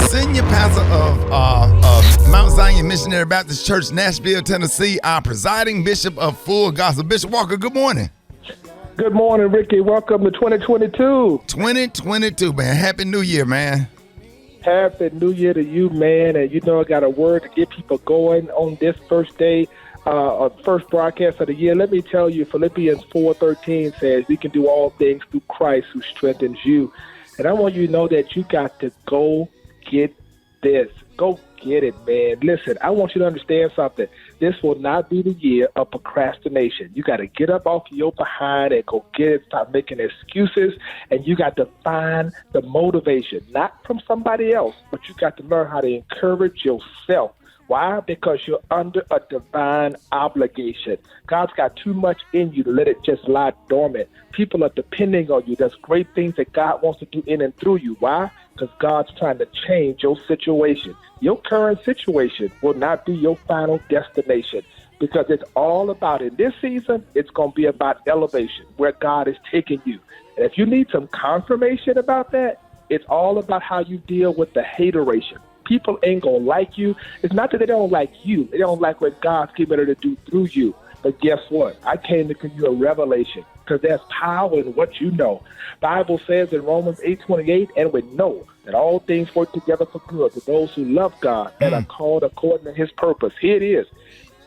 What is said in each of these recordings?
Senior pastor of Mount Zion Missionary Baptist Church, Nashville, Tennessee, our presiding bishop of Full Gospel. Bishop Walker, good morning. Good morning, Ricky. Welcome to 2022. 2022, man. Happy New Year, man. Happy New Year to you, man. And you know I got a word to get people going on this first day, first broadcast of the year. Let me tell you, Philippians 4:13 says, we can do all things through Christ who strengthens you. And I want you to know that you got to go get this. Go get it, man. Listen, I want you to understand something. This will not be the year of procrastination. You got to get up off your behind and go get it. Stop making excuses. And you got to find the motivation, not from somebody else, but you got to learn how to encourage yourself. Why? Because you're under a divine obligation. God's got too much in you to let it just lie dormant. People are depending on you. There's great things that God wants to do in and through you. Why? Because God's trying to change your situation. Your current situation will not be your final destination, because it's all about, in this season, it's going to be about elevation, where God is taking you. And if you need some confirmation about that, it's all about how you deal with the hateration. People ain't going to like you. It's not that they don't like you. They don't like what God's getting ready to do through you. But guess what? I came to give you a revelation, because there's power in what you know. Bible says in Romans 8:28, and we know that all things work together for good to those who love God and are called according to his purpose. Here it is.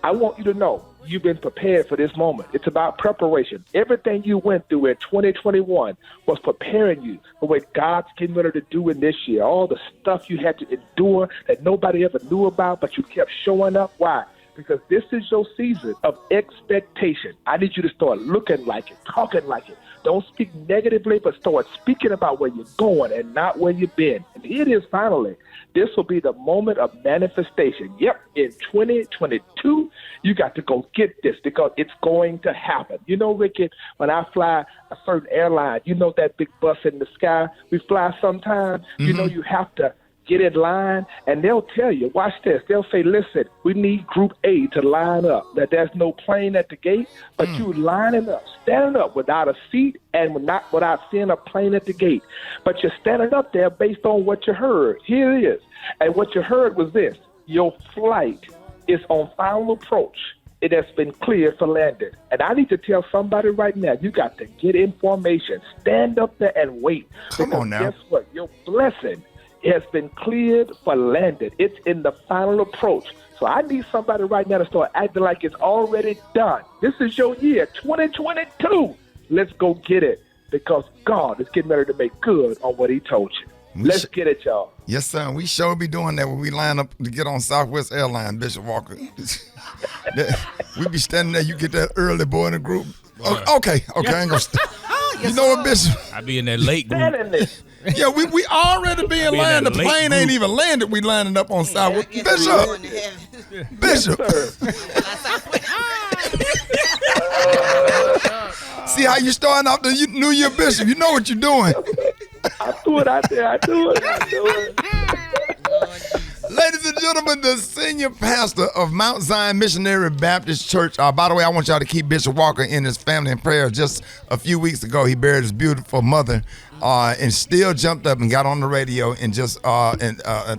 I want you to know you've been prepared for this moment. It's about preparation. Everything you went through in 2021 was preparing you for what God's getting ready to do in this year. All the stuff you had to endure that nobody ever knew about, but you kept showing up. Why? Because this is your season of expectation. I need you to start looking like it, talking like it. Don't speak negatively, but start speaking about where you're going and not where you've been. And here it is finally. This will be the moment of manifestation. Yep, in 2022, you got to go get this, because it's going to happen. You know, Ricky, when I fly a certain airline, you know that big bus in the sky we fly sometimes? Mm-hmm. You know, you have to get in line, and they'll tell you, watch this, they'll say, listen, we need Group A to line up. That there's no plane at the gate, but you lining up, standing up without a seat and not without seeing a plane at the gate. But you're standing up there based on what you heard. Here it is. And what you heard was this: your flight is on final approach. It has been cleared for landing. And I need to tell somebody right now, you got to get in formation. Stand up there and wait. Come on now. Guess what? Your blessing has been cleared for landing. It's in the final approach. So I need somebody right now to start acting like it's already done. This is your year, 2022. Let's go get it, because God is getting ready to make good on what he told you. Let's get it, y'all. Yes, sir. We sure be doing that when we line up to get on Southwest Airlines, Bishop Walker. We be standing there. You get that early boy in the group. Okay. I ain't gonna you know what, Bishop? I be in that late group. Yeah, we already be in line. The plane ain't even landed. We lining up on Southwest. Bishop. See how you starting off the New Year, Bishop? You know what you're doing. I threw it out there. I do it. Ladies and gentlemen, the senior pastor of Mount Zion Missionary Baptist Church. By the way, I want y'all to keep Bishop Walker in his family in prayer. Just a few weeks ago, he buried his beautiful mother, and still jumped up and got on the radio and just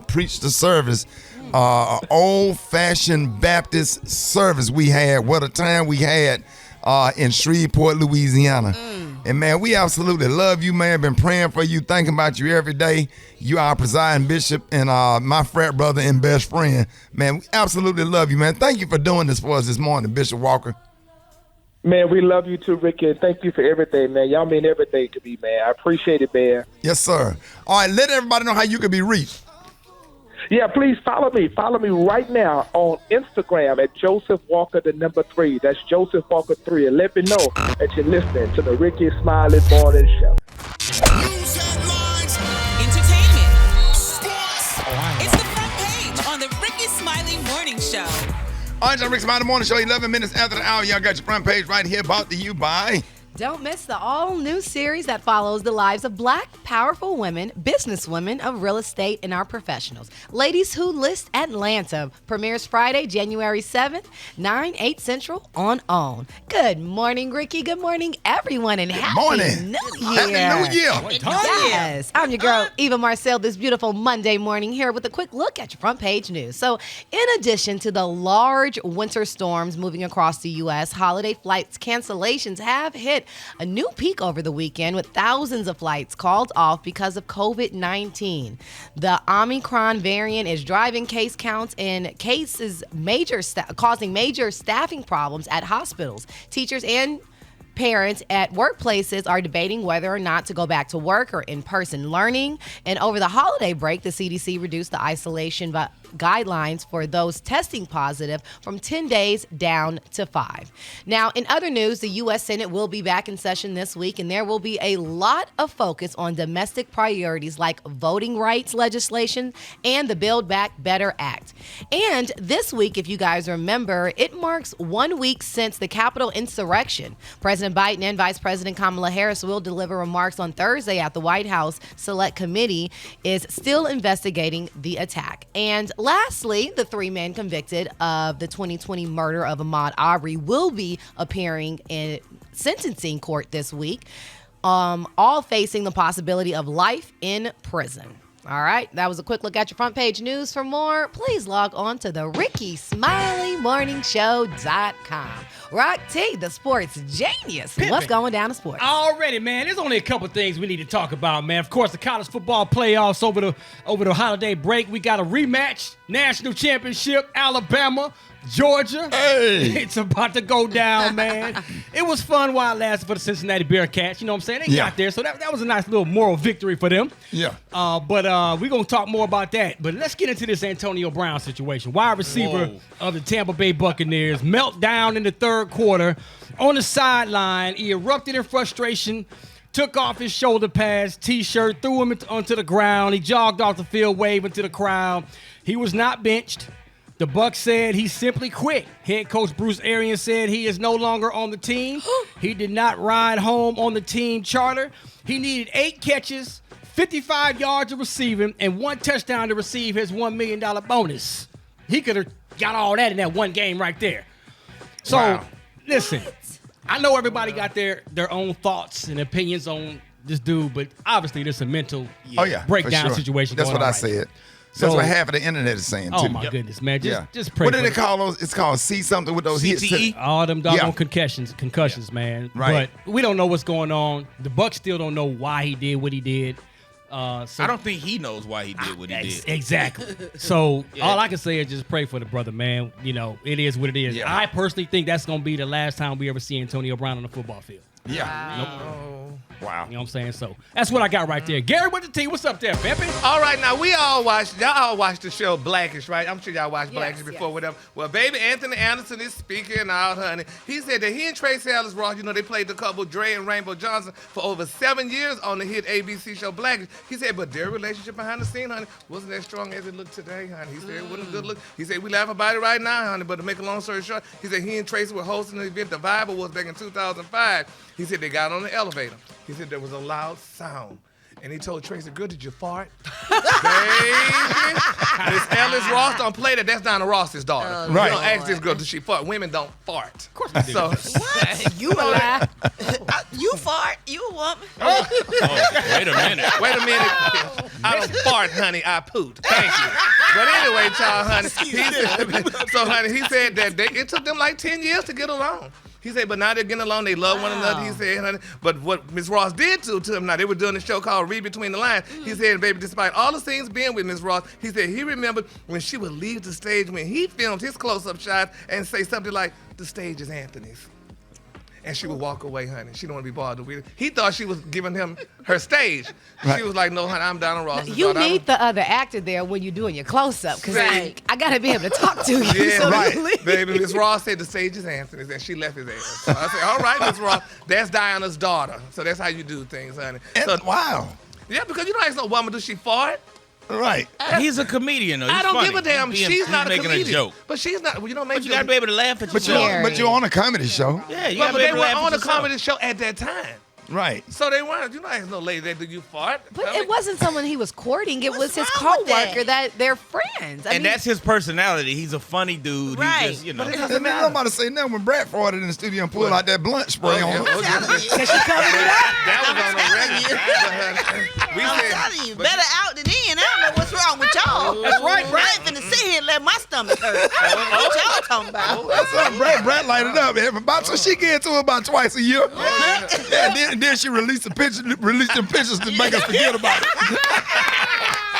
preached the service. Old-fashioned Baptist service we had. What a time we had in Shreveport, Louisiana. And, man, we absolutely love you, man. Been praying for you, thinking about you every day. You are our presiding bishop and my frat brother and best friend. Man, we absolutely love you, man. Thank you for doing this for us this morning, Bishop Walker. Man, we love you too, Ricky, and thank you for everything, man. Y'all mean everything to me, man. I appreciate it, man. Yes, sir. All right, let everybody know how you can be reached. Yeah, please follow me. Follow me right now on Instagram at Joseph Walker, the number 3. That's Joseph Walker 3. And let me know that you're listening to the Rickey Smiley Morning Show. News headlines, entertainment, sports. It's the front page on the Rickey Smiley Morning Show. All right, y'all, Rickey Smiley Morning Show, 11 minutes after the hour. Y'all got your front page right here, brought to you by Don't miss the all-new series that follows the lives of Black, powerful women, businesswomen of real estate, and our professionals. Ladies Who List Atlanta premieres Friday, January 7th, 9/8 Central on OWN. Good morning, Ricky. Good morning, everyone, and happy morning. New Year. Happy New Year. Yes. I'm your girl, Eva Marcel, this beautiful Monday morning here with a quick look at your front page news. So, in addition to the large winter storms moving across the U.S., holiday flights cancellations have hit a new peak over the weekend with thousands of flights called off because of COVID-19. The Omicron variant is driving case counts and causing major staffing problems at hospitals. Teachers and parents at workplaces are debating whether or not to go back to work or in-person learning. And over the holiday break, the CDC reduced the isolation guidelines for those testing positive from 10 days down to 5. Now, in other news, the U.S. Senate will be back in session this week, and there will be a lot of focus on domestic priorities like voting rights legislation and the Build Back Better Act. And this week, if you guys remember, it marks 1 week since the Capitol insurrection. President Biden and Vice President Kamala Harris will deliver remarks on Thursday at the White House Select Committee is still investigating the attack. And lastly, the 3 men convicted of the 2020 murder of Ahmaud Arbery will be appearing in sentencing court this week, all facing the possibility of life in prison. All right, that was a quick look at your front page news. For more, please log on to the Rickey Smiley MorningShow.com. Rock T, the sports genius. Pippin. What's going down in sports? Already, man. There's only a couple things we need to talk about, man. Of course, the college football playoffs over the holiday break. We got a rematch, national championship, Alabama, Georgia. Hey. It's about to go down, man. It was fun while it lasted for the Cincinnati Bearcats. You know what I'm saying? They got there, so that was a nice little moral victory for them. Yeah. But we're going to talk more about that. But let's get into this Antonio Brown situation. Wide receiver of the Tampa Bay Buccaneers, meltdown in the third quarter on the sideline. He erupted in frustration, took off his shoulder pads, T-shirt, threw him onto the ground. He jogged off the field, waving to the crowd. He was not benched. The Bucs said he simply quit. Head coach Bruce Arians said he is no longer on the team. He did not ride home on the team charter. He needed 8 catches, 55 yards of receiving, and 1 touchdown to receive his $1 million bonus. He could have got all that in that one game right there. So, Listen, I know everybody got their own thoughts and opinions on this dude, but obviously there's a mental breakdown situation That's going what on I right said. So, That's what half of the internet is saying, too. Oh, my goodness, man. Just pray What for do they call those? It's called see something with those hits. all them doggone concussions, man. Right. But we don't know what's going on. The Bucs still don't know why he did what he did. I don't think he knows why he did what he did. Exactly. So all I can say is just pray for the brother, man. You know, it is what it is. Yeah. I personally think that's going to be the last time we ever see Antonio Brown on the football field. Yeah. Wow. You know what I'm saying? So that's what I got right there. Gary with the T. What's up there, Pepe? All right, now y'all all watched the show Blackish, right? I'm sure y'all watched Blackish before, whatever. Well, baby Anthony Anderson is speaking out, honey. He said that he and Tracy Ellis Ross, you know, they played the couple Dre and Rainbow Johnson for over 7 years on the hit ABC show Blackish. He said, but their relationship behind the scene, honey, wasn't as strong as it looked today, honey. He said it wasn't a good look. He said we laugh about it right now, honey, but to make a long story short, he said he and Tracy were hosting an event, the Bible was back in 2005. He said they got on the elevator. He said there was a loud sound. And he told Tracy, girl, did you fart? Baby, Miss Ellis Ross don't play that. That's Donna Ross's daughter. Right. You don't ask this girl, does she fart? Women don't fart. Of course they do. So, What? You a lie. You fart? You a woman? wait a minute. I don't fart, honey. I poot. Thank you. But anyway, child, honey, he said that it took them like 10 years to get along. He said, but now they're getting along. They love one another. He said, honey. But what Miss Ross did to him now, they were doing a show called Read Between the Lines. He said, baby, despite all the scenes being with Miss Ross, he said he remembered when she would leave the stage when he filmed his close-up shots and say something like, the stage is Anthony's. And she would walk away, honey. She don't want to be bothered with it. He thought she was giving him her stage. Right. She was like, no, honey, I'm Donna Ross's You daughter. need the other actor there when you're doing your close-up, because I got to be able to talk to you. Yeah, so right. you leave. Baby, Miss Ross said the stage is Anthony's, and she left his ass. So I said, all right, Miss Ross, that's Diana's daughter. So that's how you do things, honey. So, Wow. yeah, because you don't ask no woman, does she fart? Right. He's a comedian, though. He's I don't funny. give a damn. She's not a making comedian. a joke. But she's not. Well, you don't make. But you got to be able to laugh at But yourself. you're on a comedy show. Yeah, you But got to be they able to were laugh on at a yourself. comedy show at that time. Right. So they weren't. You know, there's no lady that do you fart. But it wasn't someone he was courting. It was his wrong with coworker that they're friends. I And mean, that's his personality. He's a funny dude. Right. He just, you know. But it And doesn't then matter. nobody say nothing when Brad farted in the studio and pulled out that blunt spray on him. That was on the record. We I'm said, telling you, but better out than in. I don't know what's wrong with y'all. That's right, Brad. I ain't finna sit here and let my stomach hurt. What y'all talking about? That's what Brad lighted up. So she gets to it about twice a year. Yeah, and then she released the pictures to make us forget about it.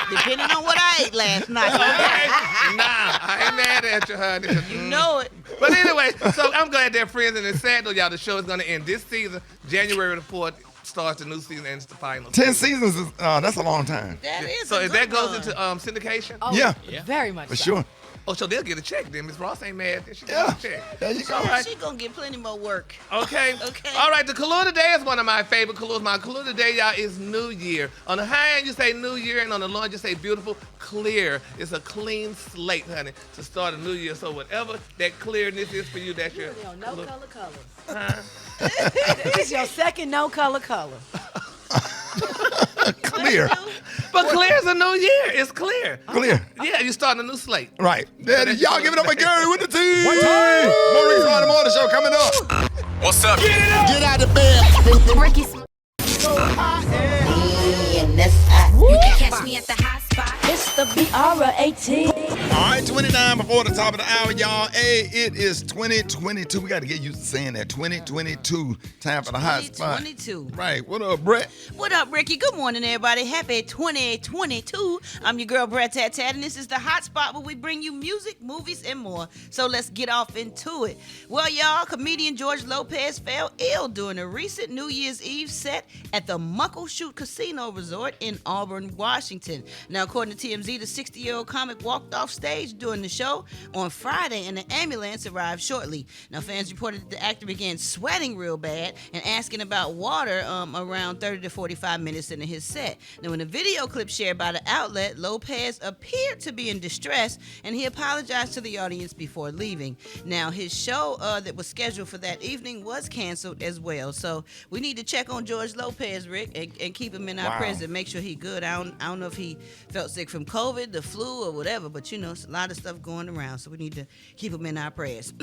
Depending on what I ate last night. nah, I ain't mad at you, honey. You know it. But anyway, so I'm glad they're friends, and it's sad though, y'all. The show is gonna end this season. January the 4th starts the new season and it's the final. 10 seasons is that's a long time. That is So a if good that goes one. into syndication, oh, Yeah. very much For so. sure. oh, so they'll get a check then. Miss Ross ain't mad. She Yeah. get a check. There you go. All right. She gonna get plenty more work. Okay. Okay. All right. The color today is one of my favorite colors. My color today, y'all, is New Year. On the high end, you say New Year, and on the low end, you say beautiful, clear. It's a clean slate, honey, to start a new year. So whatever that clearness is for you, that's your No color color. Huh? This is your second no color color. Clear. But clear is a new year. It's clear. Clear. Yeah, you starting a new slate. Right. There it is. Y'all give it up for Gary with the team. One time. More Rickey Smiley Morning Show coming up. What's up? Get out of bed. Rickey You can catch me at the hot spot. It's the BR18. All right, 29 before the top of the hour, y'all. Hey, it is 2022. We got to get used to saying that. 2022. Time for the hot spot. 2022. Right. What up, Brett? What up, Ricky? Good morning, everybody. Happy 2022. I'm your girl, Brett Tat Tat, and this is the hot spot where we bring you music, movies, and more. So let's get off into it. Well, y'all, comedian George Lopez fell ill during a recent New Year's Eve set at the Muckleshoot Casino Resort in Auburn, Washington. Now, according to TMZ, the 60-year-old comic walked off stage during the show on Friday, and the ambulance arrived shortly. Now, fans reported that the actor began sweating real bad and asking about water around 30 to 45 minutes into his set. Now, in a video clip shared by the outlet, Lopez appeared to be in distress, and he apologized to the audience before leaving. Now, his show that was scheduled for that evening was canceled as well. So we need to check on George Lopez, Rick, and keep him in our prayers and make sure he's good. I don't know if he felt sick from COVID, the flu, or whatever, but you know, it's a lot of stuff going around, so we need to keep him in our prayers.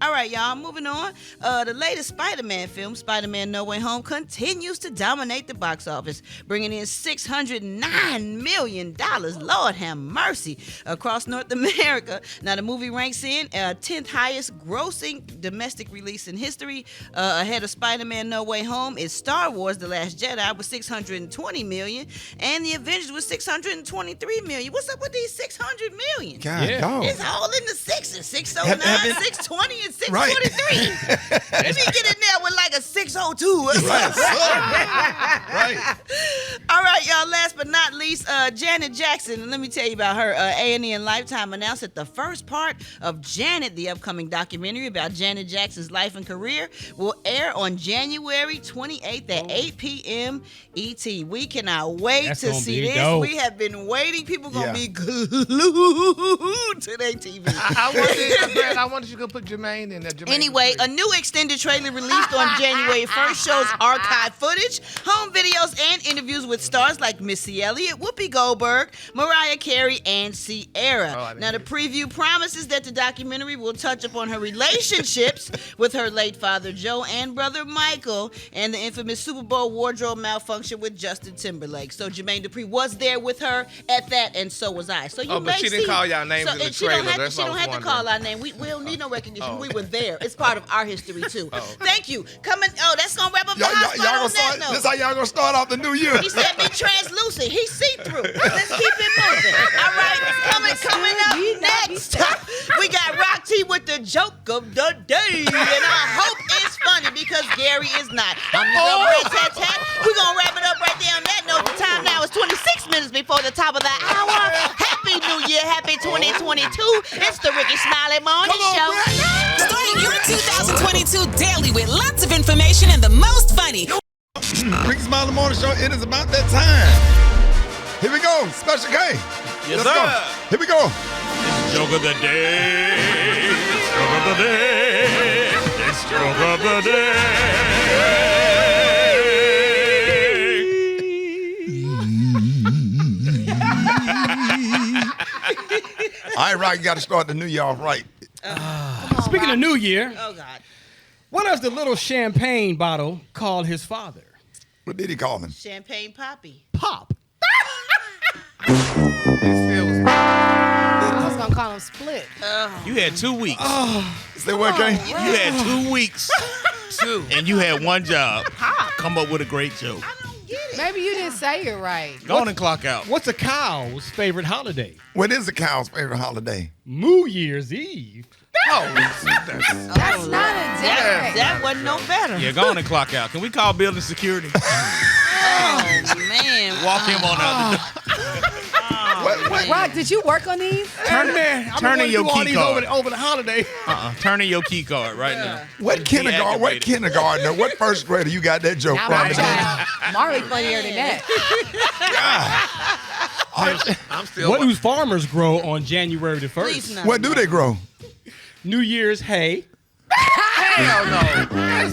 All right, y'all, moving on. The latest Spider-Man film, Spider-Man No Way Home, continues to dominate the box office, bringing in $609 million. Lord have mercy. Across North America. Now, the movie ranks in 10th highest grossing domestic release in history. Ahead of Spider-Man No Way Home is Star Wars The Last Jedi with $620 million, and The Avengers with $623 million. What's up with these $600 million? God, Yeah. dog. It's all in the sixes. 609, Have it- 620, and Right. 623. Let me get in there with like a 602 or something. Right. All right, y'all. Last but not least, Janet Jackson. And let me tell you about her. A&E and Lifetime announced that the first part of Janet, the upcoming documentary about Janet Jackson's life and career, will air on January 28th at 8 p.m. ET. We cannot wait That's to gonna see be this. dope. We have been waiting. People gonna Yeah. be glued to their TV. I wonder if you could put Jermaine in there. Jermaine Anyway, Dupri. a new extended trailer released on January 1st shows archive footage, home videos, and interviews with stars like Missy Elliott, Whoopi Goldberg, Mariah Carey, and Ciara. Now, the preview promises that the documentary will touch upon her relationships with her late father Joe and brother Michael, and the infamous Super Bowl wardrobe malfunction with Justin Timberlake. So Jermaine Dupri was there with her at that, and so was I. So you Oh, but may she didn't see- call y'all names in the and she don't trailer. have, That's she what I don't was have to wondering. call our name. We don't need no recognition. Oh. We were there. It's part of our history too. Oh. Thank you. Coming. Oh, that's gonna wrap up the Y'all hot spot gonna on start, that this note. how y'all gonna start off the new year. He said be translucent. He's see-through. Let's keep it moving. All right. Coming up next, we got Rock T with the joke of the day, and I hope it's funny because Gary is not. I'm your girl, Brett Tat Tat. We're gonna wrap it up right there on that note. The time now is 26 minutes before the top of the hour. Happy New Year. Happy 2022. It's the Rickey Smiley Morning Show. Starting your 2022 daily with lots of information and the most funny. Rickey Smiley Morning Show, it is about that time. Here we go. Special K. Yes, Let's sir. go. Here we go. Joke of the day. Joke of the day. It's joke of the day. All right, Rock, you got to start the new year off right. Speaking of New Year, Oh, God. what does the little champagne bottle call his father? What did he call him? Champagne Poppy. Pop. I was gonna call him Split. You had 2 weeks. Say what, K? You had 2 weeks. And you had one job. Come up with a great joke. I don't get it. Maybe you didn't say it right. Go on and clock out. What's a cow's favorite holiday? What is the cow's favorite holiday? New Year's Eve. That's not a day. That wasn't no better. Yeah, go on and clock out. Can we call building security? Oh, man. Walk him on out the door. Rock, did you work on these? Turn in your key card. over the holiday. Turn in your key card right now. What kindergarten? What kindergartner? What first grader you got that joke Now from? I'm trying. Marley funnier than that. I'm still. What do farmers grow on January the 1st? Please, no. What do they grow? New Year's hay. Hell no.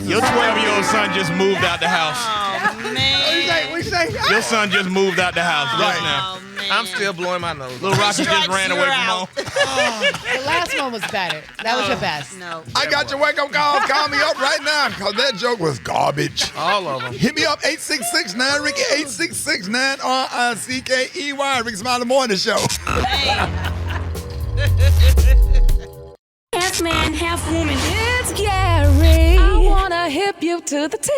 Your 12-year-old son just moved out the house. Oh, man. What you say? Your son just moved out the house right now. Oh, man. I'm still blowing my nose. Little Rocky just ran away You're from out. home. The last one was better. That was your best. No. I got your wake-up call. Call me up right now because that joke was garbage. All of them. Hit me up, 866-9 Ricky, 866-9 RICKEY, Rickey Smiley Morning Show. Half man, half woman. It's Gary. I wanna hip you to the T.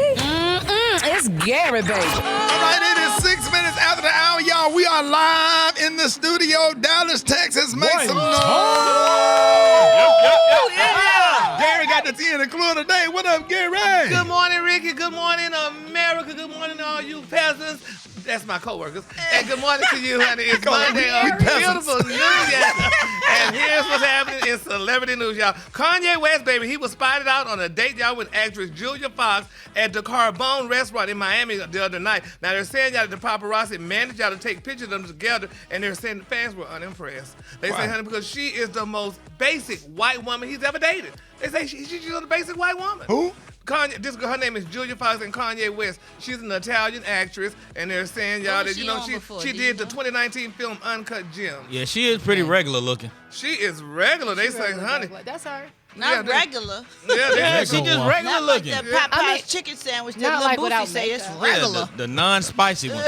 It's Gary, baby. All right, it is 6 minutes after the hour, y'all. We are live in the studio, Dallas, Texas. Make some noise. Gary got the tea and the clue today. What up, Gary? Good morning, Ricky. Good morning, America. Good morning, all you peasants. That's my coworkers. And good morning to you, honey. It's Monday on beautiful New Year. And here's what's happening in celebrity news, y'all. Kanye West, baby, he was spotted out on a date, y'all, with actress Julia Fox at the Carbone restaurant in Miami the other night. Now, they're saying, y'all, that the paparazzi managed y'all to take pictures of them together, and they're saying the fans were unimpressed. They say, honey, because she is the most basic white woman he's ever dated. They say she's a basic white woman. Who? Kanye, her name is Julia Fox and Kanye West. She's an Italian actress, and they're saying, y'all, What was that, she on before? she Do did you the know? 2019 film Uncut Gems. Yeah, she is pretty regular looking. She is regular. They say, honey. That's her. Not Yeah, regular. Yeah, she just regular Not like looking. that Popeye's I mean, chicken sandwich that not Lil like Boosie without say it's makeup. regular. The non-spicy one.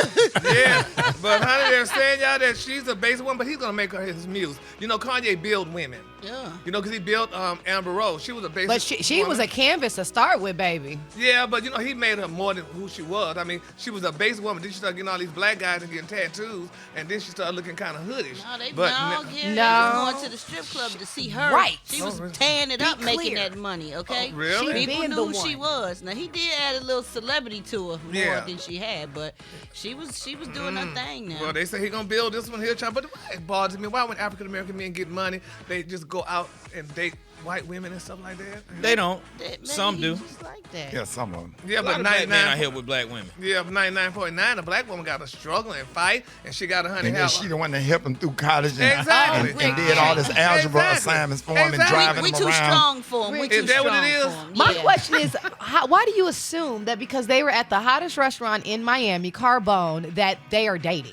Yeah, but honey, they're saying, y'all, that she's a basic one, but he's gonna make her his muse. You know, Kanye built women. Yeah. You know, because he built Amber Rose. She was a basic But she was woman. a canvas to start with, baby. Yeah, but you know, he made her more than who she was. I mean, she was a basic woman. Then she started getting all these black guys and getting tattoos, and then she started looking kind of hoodish. No, they but Gary, No. they was going to the strip club to see her. Right. She was tearing it up, making clear. that money, okay? Oh, really? She People being knew the who she one. was. Now, he did add a little celebrity to her more Yeah. than she had, but she was doing her thing now. Well, they say he gonna build this one here, child. But it bothers me. Why when African American men get money, they just go out and date white women and stuff like that? They don't. Maybe Some he do. just like that. Yeah, some of them. Yeah, A lot but of black men out 99. here with black women. Yeah, but 99.9, a black woman got to struggle and fight, and she got a honey And then house. she the one that helped him through college and, Exactly. and did all this algebra Exactly. assignments for him and Exactly. driving We him too around. strong for him. We Is too that what strong it is? for him. My Yeah. question is, why do you assume that because they were at the hottest restaurant in Miami, Carbone, that they are dating?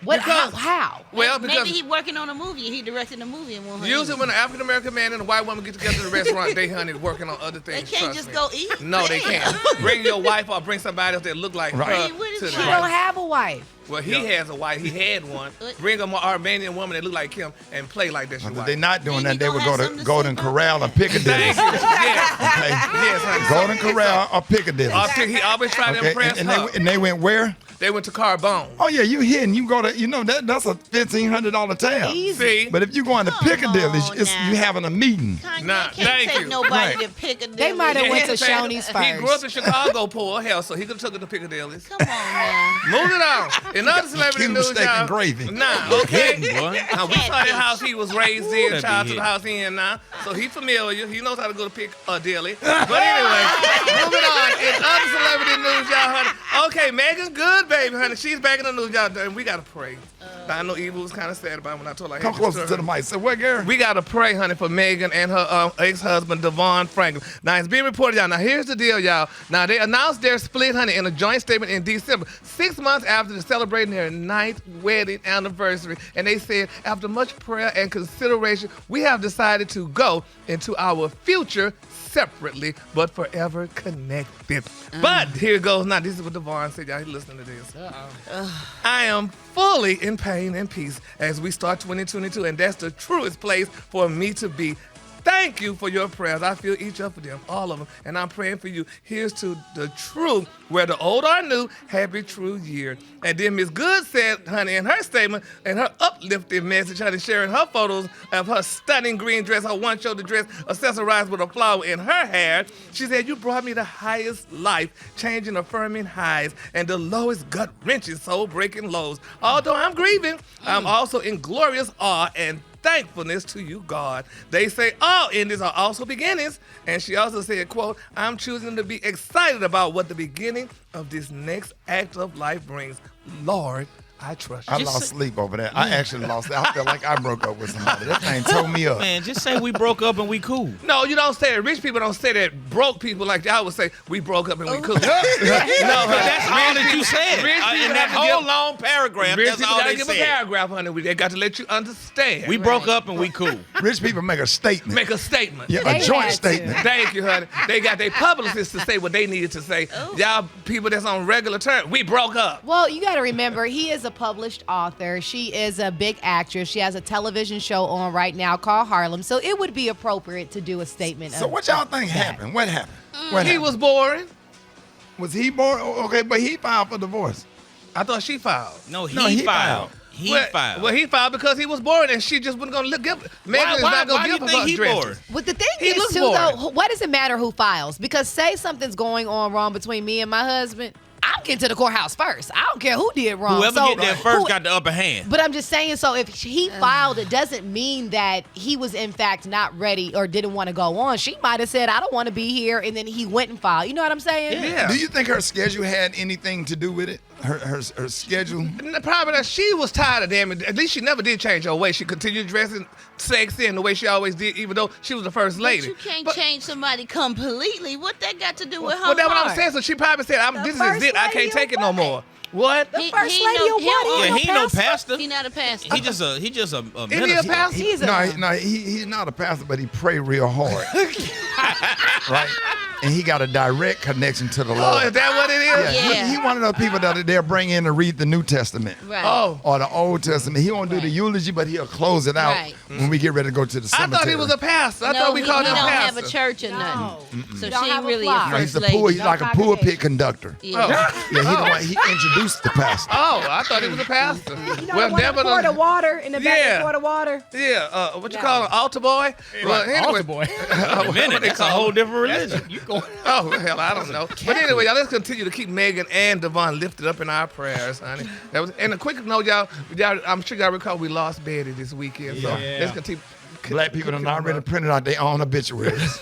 What? Because- How? Well, because Maybe he working on a movie. He directing a movie and want her usually in. when an African American man and a white woman get together in a restaurant, they honey working on other They things. can't trust just me. go eat. No, they can't. Bring your wife or bring somebody else that look like Right. her Hey, what is to the she She right. don't have a wife. Well, he has a wife. He had one. Bring a Armenian woman that look like him and play like that's your But wife. they're not doing Then that. you They would gonna go have to something to Golden say about Corral or Piccadilly. Thank you. Yes. Okay. Yes, honey. Golden Corral or Piccadilly. He always tried to Okay. impress And her. they went where? They went to Carbone. Oh yeah, you hitting. You go to, you know, that's a $1,500 tab. Easy. See? But if you going to Come Piccadilly, on it's now. you having a meeting. Kanye Nah, can't thank take you. nobody Right. to Piccadilly. They might have Yeah, went to his family- Shoney's first. He grew up in Chicago, poor hell, so he could have took her to Piccadilly's. Come on now. Moving on. In other celebrity Cuban news, steak y'all. and gravy. Nah, okay. Boy. Now, we saw that house he was raised in, That'd child be to the it. house he in now. So he familiar. He knows how to go to pick a dilly. But anyway, moving on. In other celebrity news, y'all, honey. Okay, Megan's good, baby, honey. She's back in the news, y'all. And we got to pray. Now, I know Eva was kind of sad about it when I told her. Come closer to the mic. So what, Gary? We got to pray, honey, for Megan and her ex-husband, Devon Franklin. Now, it's being reported, y'all. Now, here's the deal, y'all. Now, they announced their split, honey, in a joint statement in December, 6 months after celebrating their 9th wedding anniversary. And they said, after much prayer and consideration, we have decided to go into our future separately, but forever connected. But here it goes. Now, this is what Devon said. Y'all listening to this. I am fully in pain and peace as we start 2022, and that's the truest place for me to be. Thank you for your prayers. I feel each of them, all of them, and I'm praying for you. Here's to the true, where the old are new. Happy true year. And then Miss Good said, honey, in her statement, and her uplifting message, honey, sharing her photos of her stunning green dress, her one-shoulder dress, accessorized with a flower in her hair. She said, you brought me the highest life, changing, affirming highs, and the lowest gut-wrenching, soul-breaking lows. Although I'm grieving, I'm also in glorious awe and thankfulness to you, God. They say all endings are also beginnings. And she also said, quote, I'm choosing to be excited about what the beginning of this next act of life brings. Lord, I trust you. I lost sleep over that. I actually lost it. I felt like I broke up with somebody. That thing tore me up. Man, just say we broke up and we cool. No, you don't say it. Rich people don't say that. Broke people like y'all would say, we broke up and we cool. No, that's all that you said. Rich people In that have to whole give- long paragraph, Rich that's people all gotta they give said. a paragraph, honey. They got to let you understand. We broke up and we cool. Rich people make a statement. Make a statement. Yeah, They a joint had to. statement. Thank you, honey. They got their publicists to say what they needed to say. Y'all people that's on regular terms, we broke up. Well, you got to remember, he is a published author. She is a big actress. She has a television show on right now called Harlem. So it would be appropriate to do a statement. So of what y'all think that. happened? What happened? What He happened? was boring. Was he born? Okay, but he filed for divorce. I thought she filed. No, No, he filed. He well, filed. Well, he filed because he was boring, and she just wasn't gonna give. Megan is not gonna why give you him think her he dresses. bored? But the thing He is, looks too, boring. though, what does it matter who files? Because say something's going on wrong between me and my husband, I'm getting to the courthouse first. I don't care who did wrong. Whoever So, get there first who- got the upper hand. But I'm just saying, so if he filed, it doesn't mean that he was in fact not ready or didn't want to go on. She might have said, I don't want to be here, and then he went and filed. You know what I'm saying? Yeah. Do you think her schedule had anything to do with it? Her schedule? And the problem is she was tired of them. At least she never did change her way. She continued dressing sexy in the way she always did, even though she was the first lady. But you can't change somebody completely. What that got to do with her? Well, that's what I'm heart? saying. So she probably said, "This is first it. I lady can't of take it no what? more." What? The first lady of what? Yeah, he ain't no pastor. He not a pastor. He just a Is he a minister. pastor? He's a He's not a pastor, but he pray real hard. Right? And he got a direct connection to the Oh, Lord. is that what it is? Yeah. He one of those people that they'll bring in to read the New Testament. Right. Oh. Or the Old Testament. He won't do the eulogy, but he'll close it out Right. when we get ready to go to the I cemetery. thought he was a pastor. I no, thought we called he him don't pastor. have a church or nothing. So Don't she have ain't a really flock. a No, he's first a pool. lady. He's like a pulpit conductor. Yeah. Yeah, he the one. He introduced the pastor. Oh, I thought he was a pastor. Well, Devon, pour the water in the back. Yeah. Pour the water. yeah. What you call him, altar boy? Well, anyway, Altar boy. Wait a minute, that's a whole different religion. You going? Oh, hell, I don't know. But anyway, y'all, let's continue to keep Megan and Devon lifted up in our prayers, honey. And a quick note, y'all, I'm sure y'all recall we lost Betty this weekend. So Yeah. let's continue. Black people have already printed out their own obituaries.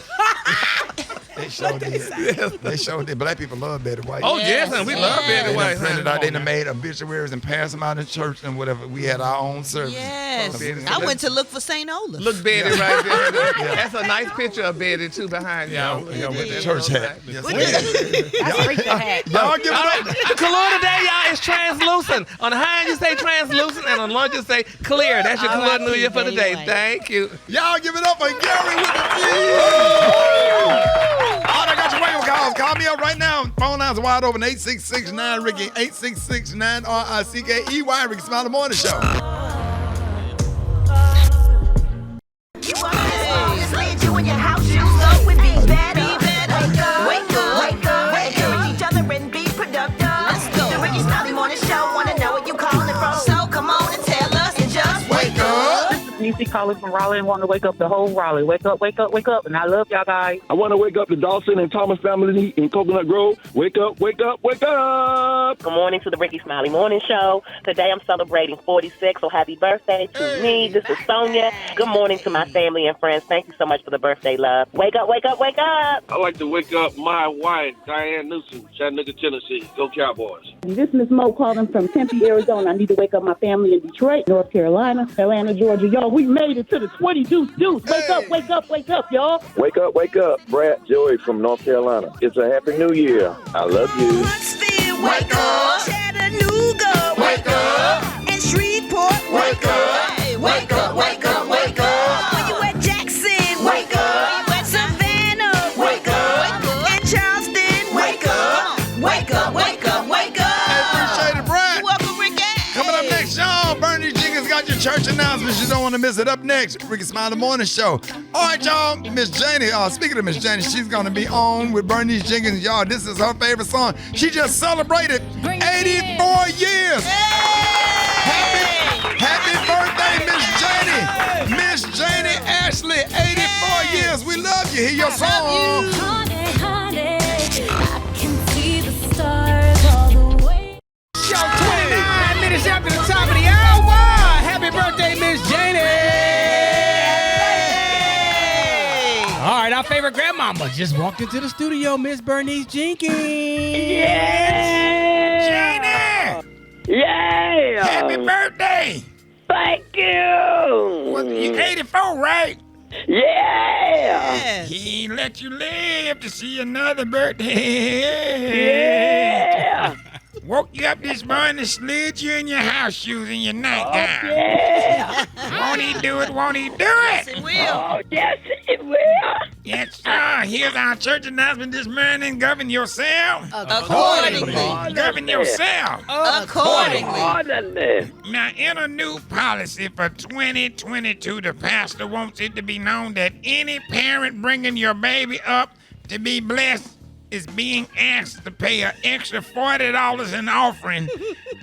They showed it. They showed it. Black people love Betty White. Oh, yes, and we love Betty They White. done printed honey. out. They done made obituaries and passed them out in church and whatever. We had our own service. Yes. Betty. I went to look for St. Olaf. Look, Betty right there. That's a nice picture of Betty, too, behind y'all. Yeah, with the that church little hat. thing. Yes, That's freak the hat. Y'all give it All up. right, the color today, y'all, is translucent. On the high end, you say translucent, and on the low end, you say clear. That's your All color right, New Year for Betty today. White. Thank you. Y'all give it up for Gary with the G. All right, I got your regular calls. Call me up right now. Phone lines are wide open. 866-9-RICKY. 866-9-RICKEY. Rickey Smiley Morning Show. You in your house, shoes up and be better. Wake up, encourage each other and be productive. Let's go. The Rickey Smiley Morning Show, wanna know where you calling from. So come on and tell us and just Wake up. Niecy calling from Raleigh and want to wake up the whole Raleigh. Wake up, wake up, wake up. And I love y'all guys. I want to wake up the Dawson and Thomas family in Coconut Grove. Wake up, wake up, wake up. Good morning to the Rickey Smiley Morning Show. Today I'm celebrating 46, so happy birthday to me. This is Sonia. Good morning to my family and friends. Thank you so much for the birthday love. Wake up, wake up, wake up. I like to wake up my wife, Diane Newsom, Chattanooga, Tennessee. Go Cowboys. This is Miss Mo calling from Tempe, Arizona. I need to wake up my family in Detroit, North Carolina, Atlanta, Georgia. Y'all, we made it to the 20 deuce. Wake up, wake up, wake up, y'all. Wake up, Brad Joey from North Carolina. It's a happy new year. I love you. Huntsville, wake up. Chattanooga, wake up. And Shreveport, wake up. Wake up, wake up, wake up. When you at Jackson, wake up. When you at Savannah, wake up. And Charleston, wake up. Wake up, wake up, wake up. Hey, appreciate it, Brad. You're welcome, Ricky. Coming up next, y'all, Bernie Jenkins got your church announcements. You don't want to miss it. Up next, Rickey Smiley Morning Show. All right, y'all, Miss Janie, speaking of Miss Janie, she's going to be on with Bernice Jenkins. Y'all, this is her favorite song. She just celebrated 84 years. Happy birthday, Miss Janie. Miss Janie Ashley, 84 years. We love you. Hear your song. Honey, honey, I can see the stars all the way. Show 29 minutes after the top of the hour. Happy birthday, Miss Janie. All right, our favorite grandmama just walked into the studio, Miss Bernice Jenkins. Janie! Yeah! Happy birthday! Thank you! What, you 84, right? Yeah! He let you live to see another birthday. Yeah! Woke you up this morning, slid you in your house shoes and your nightgown. Yeah! Won't he do it? Won't he do it? Yes, it will. Oh, yes, it will! Yes, sir. Here's our church announcement this morning. Govern yourself. Accordingly. Govern yourself. Accordingly. Now, in a new policy for 2022, the pastor wants it to be known that any parent bringing your baby up to be blessed is being asked to pay an extra $40 in offering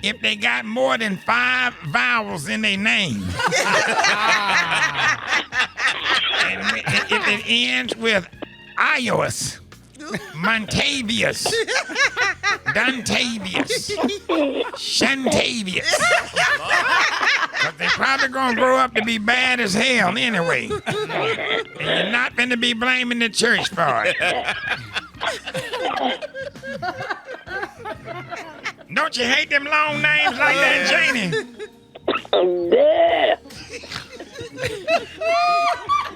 if they got more than 5 vowels in their name. And if it ends with Ios, Montavious, Duntavious, Shantavious. But they probably gonna grow up to be bad as hell anyway. And you're not gonna be blaming the church for it. Don't you hate them long names like that, Janie? Yeah!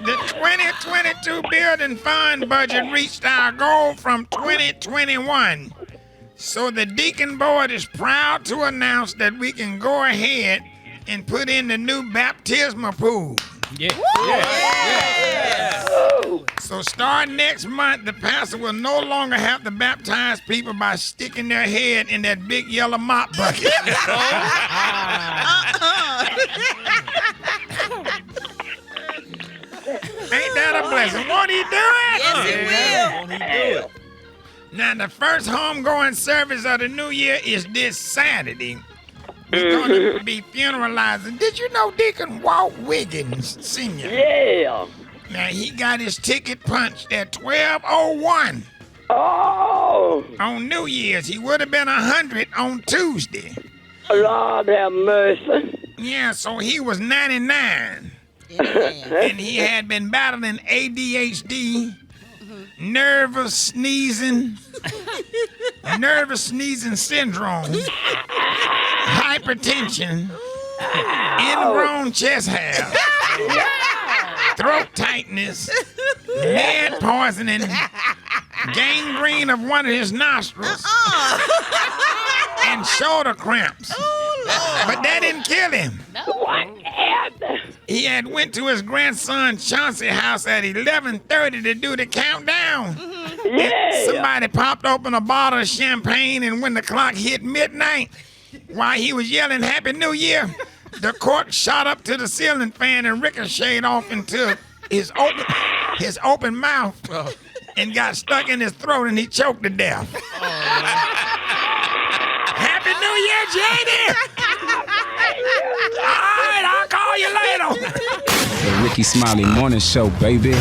The 2022 building fund budget reached our goal from 2021. So the Deacon Board is proud to announce that we can go ahead and put in the new baptismal pool. Yeah. So starting next month, the pastor will no longer have to baptize people by sticking their head in that big yellow mop bucket. Ain't that a blessing? Won't he do it? Yes, he will. Won't he do it? Now, the first homegoing service of the new year is this Saturday. We're going to be funeralizing. Did you know Deacon Walt Wiggins, Sr.? Yeah! Now, he got his ticket punched at 12:01. Oh! On New Year's. He would have been 100 on Tuesday. Lord have mercy. Yeah, so he was 99. And he had been battling ADHD, nervous sneezing syndrome, hypertension, ingrown chest hair, throat tightness, lead poisoning, gangrene of one of his nostrils, and shoulder cramps. But that didn't kill him. What happened? He had went to his grandson Chauncey's house at 11:30 to do the countdown. Yeah. Somebody popped open a bottle of champagne, and when the clock hit midnight, while he was yelling Happy New Year, the cork shot up to the ceiling fan and ricocheted off into his open mouth and got stuck in his throat, and he choked to death. Happy New Year, Janie! All right, I'll call you later. The Rickey Smiley Morning Show, baby.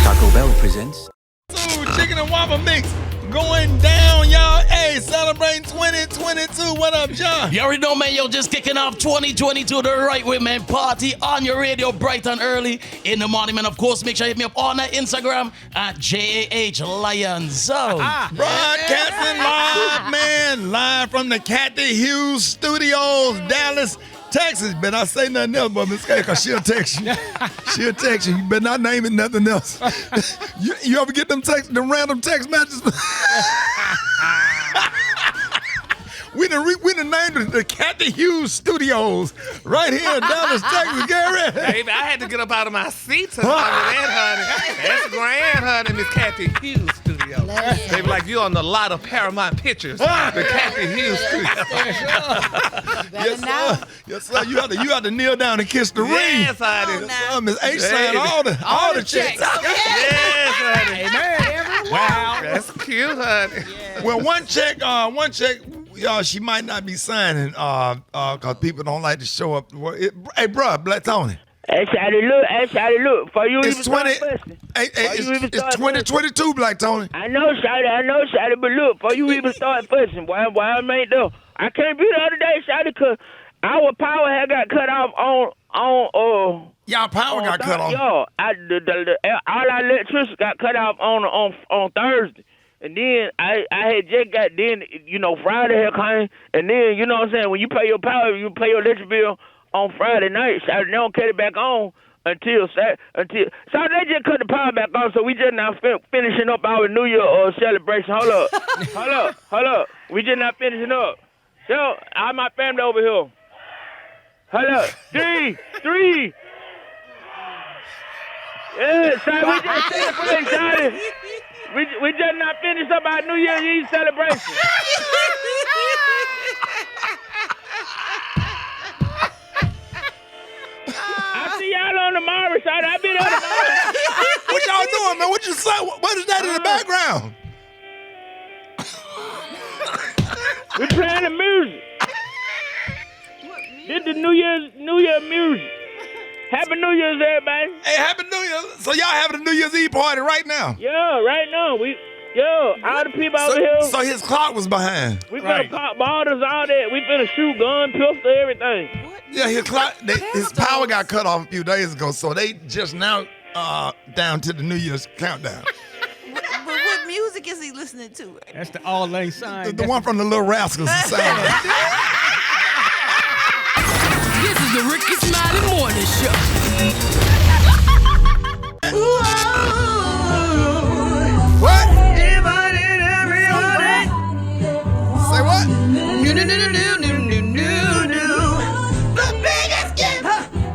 Taco Bell presents. Ooh, chicken and waffle mix going down, y'all. Hey, celebrating 2022. What up, John? You already know, man. Yo, just kicking off 2022 the right way, man. Party on your radio bright and early in the morning, man. Of course, make sure you hit me up on that Instagram at JAH Lions. Broadcasting live, man. Live from the Kathy Hughes Studios, Dallas, Texas. Better not say nothing else, but Miss K, because she'll text you. She'll text you. You better not name it nothing else. You ever get them random text messages? We done named it the Kathy Hughes Studios right here in Dallas, Texas, Gary. Baby, I had to get up out of my seat to that, honey. That's grand, honey, Miss Kathy Hughes Studios. They be like, you on the lot of Paramount Pictures, the Kathy Hughes Studios. Yes, sir. Yes, sir. You have to kneel down and kiss the ring. Yes, honey. Miss H signed all the checks. Yes, honey. Amen. Wow. That's cute, honey. Yeah. Well, one check, she might not be signing because people don't like to show up. Hey, bro, Black Tony. Hey, Shawty, look. For you It's even 20. start fussing. It's 2022, Black Tony. I know, Shawty, but look, before you even start fussing, why I ain't there? I can't be the other day, Shawty, because our power had got cut off on y'all power got cut off. Y'all, all our electricity got cut off on Thursday. And then I had just got Friday had come, and then you know what I'm saying, when you pay your power, you pay your electric bill on Friday night. Saturday, they don't cut it back on until so they just cut the power back on. So we just now finishing up our New Year celebration. Hold up. We just not finishing up. So all my family over here. Hold up, three. Yeah, so we just celebrating, Shawty. We just not finished up our New Year's Eve celebration. I'll see y'all on tomorrow, Shawty. I'll be there tomorrow. What y'all doing, man? What you say? What is that in the background? We playing the music. This is the New Year music. Happy New Year's, everybody. Hey, Happy New Year. So y'all having a New Year's Eve party right now? Yeah, right now. All the people over here. So his clock was behind. We finna pop bottles, all that. We finna shoot gun, pistol, everything. Yeah, his power got cut off a few days ago, so they just now down to the New Year's countdown. But what music is he listening to? That's the All Lane sign. The one from the Little Rascals. This is the Rickey Smiley Morning Show. What? Everybody and everybody. Say what? No. The biggest gift.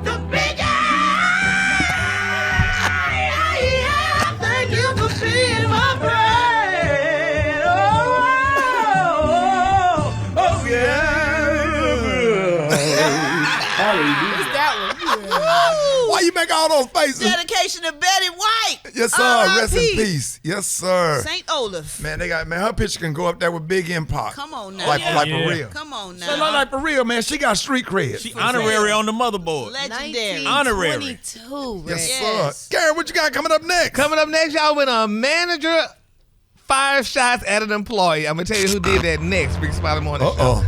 The biggest. Thank you for being my friend. Oh yeah. Why you make all those faces? Dedication to Betty White. Yes, sir. Rest in peace. Yes, sir. St. Olaf. Man, her picture can go up there with Big Impact. Come on now. Like for real. Come on now. So like for real, man. She got street cred. She honorary on the motherboard. Legendary. Honorary. 22, Yes, sir. Gary, what you got coming up next? Coming up next, y'all, when a manager fires shots at an employee. I'm going to tell you who did that next. Big Smiley Morning Show.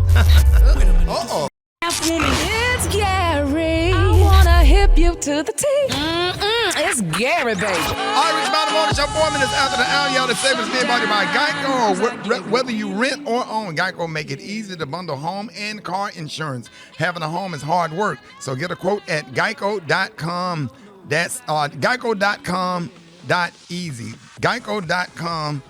It's Gary. I wanna hip you to the T. It's Gary, baby. All right, Rich Smiley Morning Show, 4 minutes after the hour, y'all. The segment's being brought to you by Geico. Whether you rent or own, Geico make it easy to bundle home and car insurance. Having a home is hard work, so get a quote at geico.com. That's geico.com.easy. Geico.com.easy.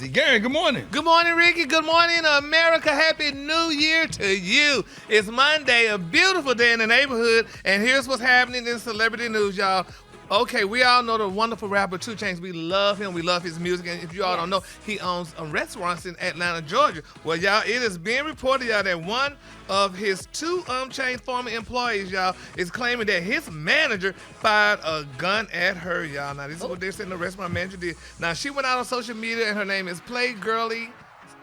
Gary, good morning. Good morning, Ricky. Good morning, America. Happy New Year to you. It's Monday, a beautiful day in the neighborhood, and here's what's happening in celebrity news, y'all. Okay, we all know the wonderful rapper 2 Chainz. We love him. We love his music. And if you all don't know, he owns restaurants in Atlanta, Georgia. Well, y'all, it is being reported, y'all, that one of his 2 Chainz former employees, y'all, is claiming that his manager fired a gun at her, y'all. Now, this is what they're saying the restaurant manager did. Now, she went out on social media, and her name is Playgirly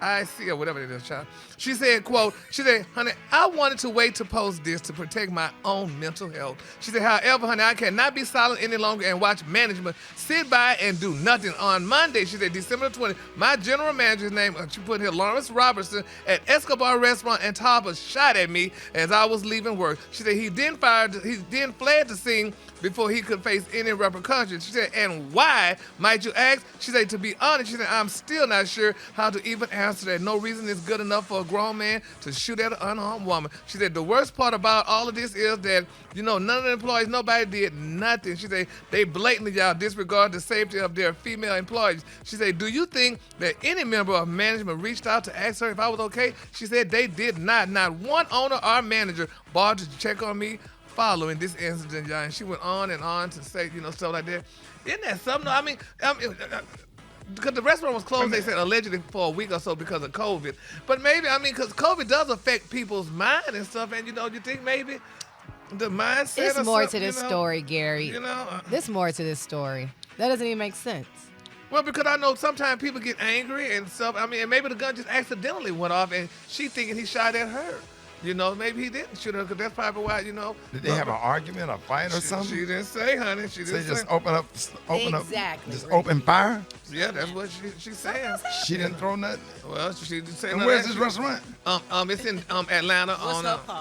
IC or whatever it is, child. She said, quote, she said, honey, I wanted to wait to post this to protect my own mental health. She said, however, honey, I cannot be silent any longer and watch management sit by and do nothing. On Monday, she said, December 20th, my general manager's name, she put here, Lawrence Robertson, at Escobar Restaurant in Tampa, shot at me as I was leaving work. She said, he then fled the scene before he could face any repercussions. She said, and why, might you ask? She said, to be honest, she said, I'm still not sure how to even answer that. No reason is good enough for a grown man to shoot at an unarmed woman. She said, the worst part about all of this is that, none of the employees, nobody did nothing. She said, they blatantly, y'all, disregard the safety of their female employees. She said, do you think that any member of management reached out to ask her if I was okay? She said, they did not. Not one owner or manager bothered to check on me following this incident, y'all. And she went on to say, stuff like that. Isn't that something? I mean, because the restaurant was closed, they said allegedly for a week or so because of COVID. But maybe, because COVID does affect people's mind and stuff. And, you think maybe the mindset There's more to this story, Gary. There's more to this story. That doesn't even make sense. Well, because I know sometimes people get angry and stuff. And maybe the gun just accidentally went off and she thinking he shot at her. Maybe he didn't shoot her because that's probably why, Did they have an argument, a fight or something? She didn't say, honey. She didn't say. Just open up, exactly, just open fire? Yeah, that's what she's saying. She didn't throw nothing? Well, she didn't say nothing. nothing. Where's this restaurant? It's in Atlanta.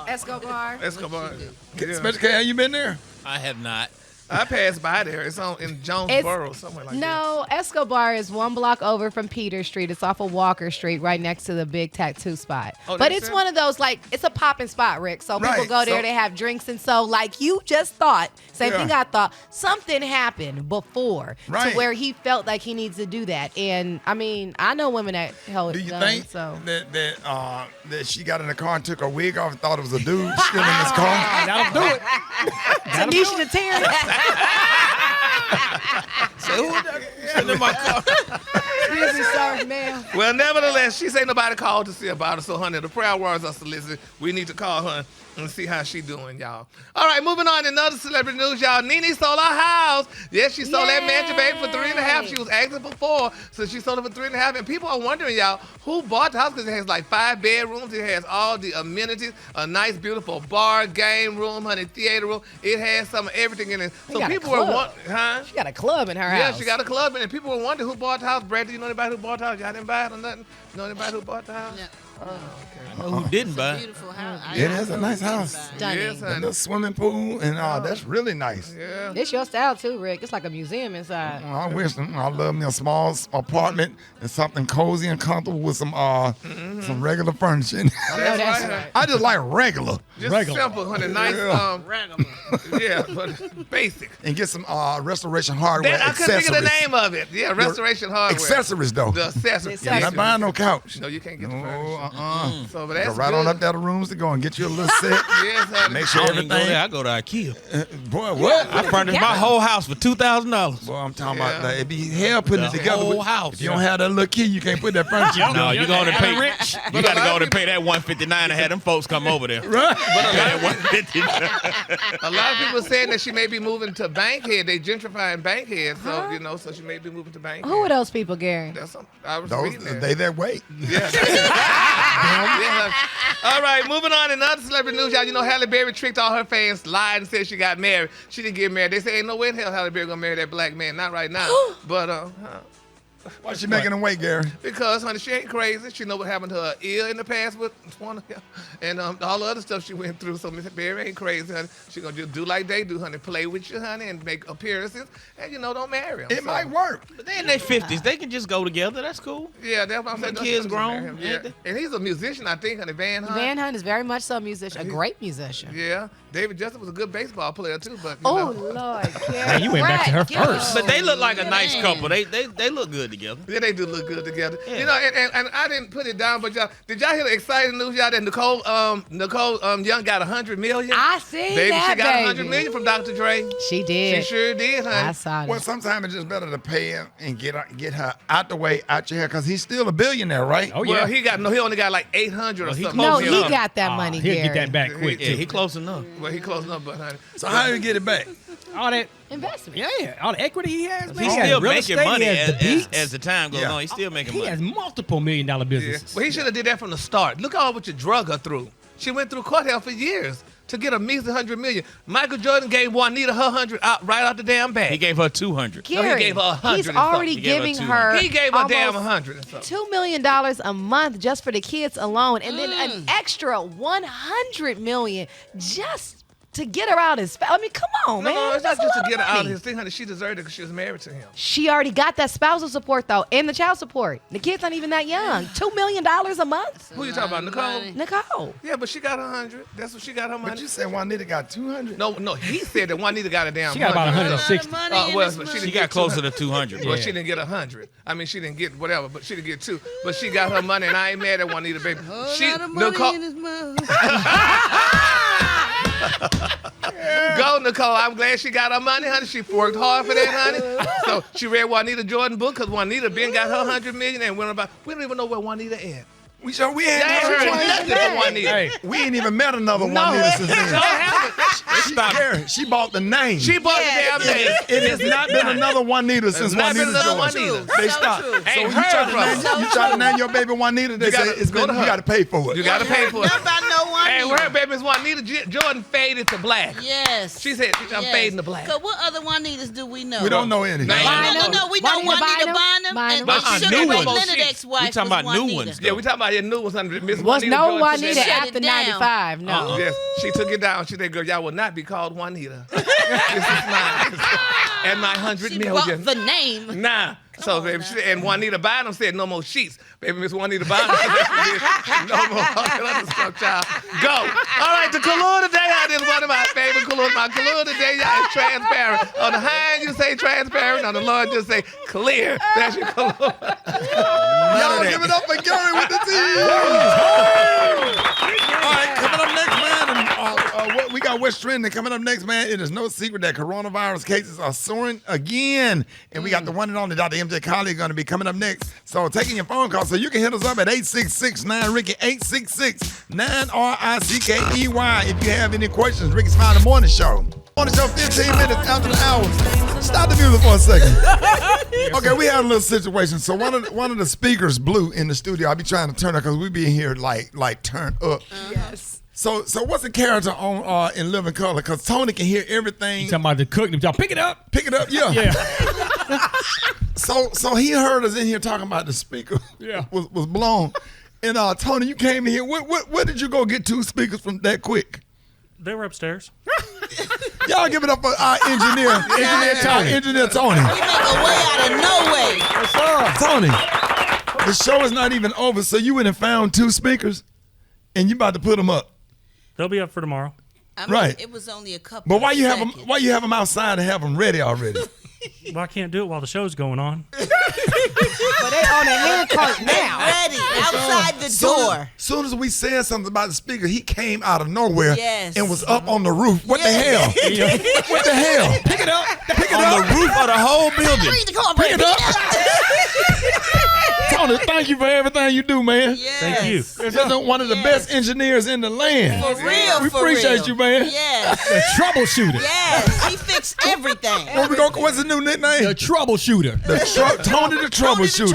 Escobar. Escobar. Special K, have you been there? I have not. I passed by there. It's in Jonesboro, somewhere like that. No, Escobar is 1 block over from Peter Street. It's off of Walker Street, right next to the big tattoo spot. But it's one of those, it's a popping spot, Rick. So people go there, they have drinks. And so, you just thought, same thing I thought, something happened before to where he felt like he needs to do that. And, I know women that held Do you guns, think so. that she got in the car and took her wig off and thought it was a dude still in his car? That'll do it. Tanisha the Terrence. So who in my car? Excuse me, sorry, ma'am. Well, nevertheless, she say nobody called to see about her. So, honey, the prayer warriors are solicited. We need to call her and see how she doing, y'all. All right, moving on to another celebrity news, y'all. Nene sold her house. Yes, she sold that mansion, baby, for $3.5. She was asking for $4, so she sold it for $3.5. And people are wondering, y'all, who bought the house? Because it has 5 bedrooms. It has all the amenities, a nice, beautiful bar, game room, honey, theater room. It has some of everything in it. So people were wondering, huh? She got a club in her house. Yeah, she got a club in it. And people were wondering who bought the house. Brad, do you know anybody who bought the house? Y'all didn't buy it or nothing? You know anybody who bought the house? No. Oh, okay. I know who didn't buy it. Beautiful house. It is a nice house. Stunning. Yes, A honey. little swimming pool, and that's really nice. Yeah. It's your style, too, Rick. It's like a museum inside. I wish I love me a small apartment and something cozy and comfortable with some regular furnishing. That's right. I just like regular. Just simple, honey. Nice, yeah, but basic. And get some restoration hardware I couldn't accessories. think of the name of it. Yeah, restoration hardware. Accessories, though. The accessories. You're not buying no couch. No, you can't get the furniture. So, but Go that's right good. on up there to rooms to go and get you a little set. Yes, honey. Make sure I don't even everything. go there. I go to IKEA. Boy, what? I furnished my whole house for $2,000. Boy, I'm talking about that. It'd be hell putting it The together. whole house. If you don't have that little key, you can't put that furniture. No, you going to pay. You got to go and pay that $159 and have them folks come over there. Right. A lot of people are saying that she may be moving to Bankhead. They gentrifying Bankhead, so so she may be moving to Bankhead. Who are those people, Gary? That's I was Those, reading that. they that wait. Yeah. Yeah. All right, moving on to another celebrity news, y'all. You know, Halle Berry tricked all her fans, lied and said she got married. She didn't get married. They say ain't no way in hell Halle Berry gonna marry that black man. Not right now. But Why she making them wait, Gary? Because, honey, she ain't crazy. She know what happened to her ear in the past with one of them, and all the other stuff she went through. So Miss Berry ain't crazy, honey. She gonna just do like they do, honey. Play with you, honey, and make appearances, and don't marry them. It might work. But they in their 50s. They can just go together. That's cool. Yeah, that's what I'm saying. The kids grown. Yeah. And he's a musician, I think, honey. Van Hunt. Van Hunt is very much so a musician, a great musician. Yeah. David Justin was a good baseball player too, but Oh Lord, Man, you went back to her first. But they look like a nice couple. They look good together. Yeah, they do look good together. Yeah. And I didn't put it down, but y'all, did y'all hear the exciting news, y'all, that Nicole Young got $100 million? I seen baby, that, she got baby. $100 million from Dr. Dre. She did. She sure did, honey. I saw that. Well, sometimes it's just better to pay him and get her out the way, out your hair, because he's still a billionaire, right? Oh, Well, yeah. he only got like 800 or something. No, close he enough. got that money, He'll Gary. get that back quick, Yeah, too. he close enough. Well, he close enough, but honey. So how do you get it back? All that investment. Yeah, all the equity he has, man. He's He has still real making estate, money he has the beats. as the time goes Yeah. on, he's still making He money. has multiple $1 million businesses. Well, he should have did that from the start. Look all what you drug her through. She went through court hell for years to get a measly $100 million. Michael Jordan gave Juanita her 100 out right out the damn bag. He gave her 200. No, he gave her 100. He's and already something. giving her. He gave her damn almost 100 and something. $2 million a month just for the kids alone, and then an extra $100 million just to get her out his. I mean, come on, man. No, it's That's not a just lot to get of her out of money. his thing, honey. She deserved it because she was married to him. She already got that spousal support though, and the child support. The kid's not even that young. $2 million a month. Who you talking about, Nicole? Nicole. Yeah, but she got 100. That's what she got her money. But you said Juanita got 200. No, he said that Juanita got a damn. She got about 160. Well, but She got closer to 200. Well, she didn't get 100. I mean, she didn't get whatever, but she didn't get 2. But she got her money, and I ain't mad at Juanita, baby. Go, Nicole. I'm glad she got her money, honey. She worked hard for that, honey. So she read Juanita Jordan book because Juanita been got her 100 million and went about. We don't even know where Juanita at. We ain't heard nothing from Juanita. Hey, we ain't even met another No, Juanita since no, then. haven't. She bought the name. She bought the damn name. It has not been another Juanita since not been Juanita another Jordan. Juanita. They So stopped. true. So Ain't you heard try to from name, her. you try to name your baby Juanita. They You say gotta it's go been, to you her. got to pay for it. You got to pay for it. Nobody know Juanita. Hey, her baby is Juanita Jordan faded to black. Yes. She said, I'm fading to black. Cause what other Juanitas do we know? We don't know any. No, we know Juanita Bynum and Sugar Ray Leonard ex-wife. We talking about new ones. Yeah, we talking about your new ones. Miss Was Juanita no Jordan, she Juanita said- after 95. No. Yes, she took it down. She said, girl, y'all will not be called Juanita. This is mine. And my 100 She million. bought the name. Nah. So, baby, and Juanita Bynum said no more sheets. Baby, Miss Juanita Bynum said no more other stuff, child. Go. All right, the color today is one of my favorite colors. My color today, y'all, is transparent. On the high end, you say transparent. On the low end, just say clear. That's your color. Y'all give it up for Gary with the team. All right, coming up next, man. And, we got what's trending. Coming up next, man. It is no secret that coronavirus cases are soaring again. And we got the one and only Dr. MJ Colley going to be coming up next. So taking your phone call. So you can hit us up at 866-9-RICKY, 866-9-RICKEY. If you have any questions, Rickey Smiley Morning Show. Morning Show, 15 minutes after the hour. Stop the music for a second. Okay, we had a little situation. So one of the speakers blew in the studio. I be trying to turn up because we be in here like turned up. Yes. So what's the character on in Living Color? Because Tony can hear everything. You talking about the cook? Y'all pick it up. Pick it up, yeah. Yeah. So he heard us in here talking about the speaker. Yeah. was blown. And Tony, you came in here. Where did you go get 2 speakers from that quick? They were upstairs. Y'all give it up for our engineer, Engineer Tony. We make a way out of no way. Yes, sir. Tony, the show is not even over, so you went and found 2 speakers, and you about to put them up. They'll be up for tomorrow. I mean, Right. It was only a couple. But why you have seconds. them? Why you have them outside and have them ready already? Well, I can't do it while the show's going on. But they on a hair cart now. Ready outside the door. Soon as we said something about the speaker, he came out of nowhere Yes. and was up on the roof. What the hell? What the hell? Pick it up. Pick it On up. the roof of the whole building. Pick it up. Tony, thank you for everything you do, man. Yes. Thank you. This is one of the best engineers in the land. For real, We for appreciate real. you, man. Yes. The troubleshooter. Yes. He fixed everything. What's the new nickname? The troubleshooter. Tony the Troubleshooter.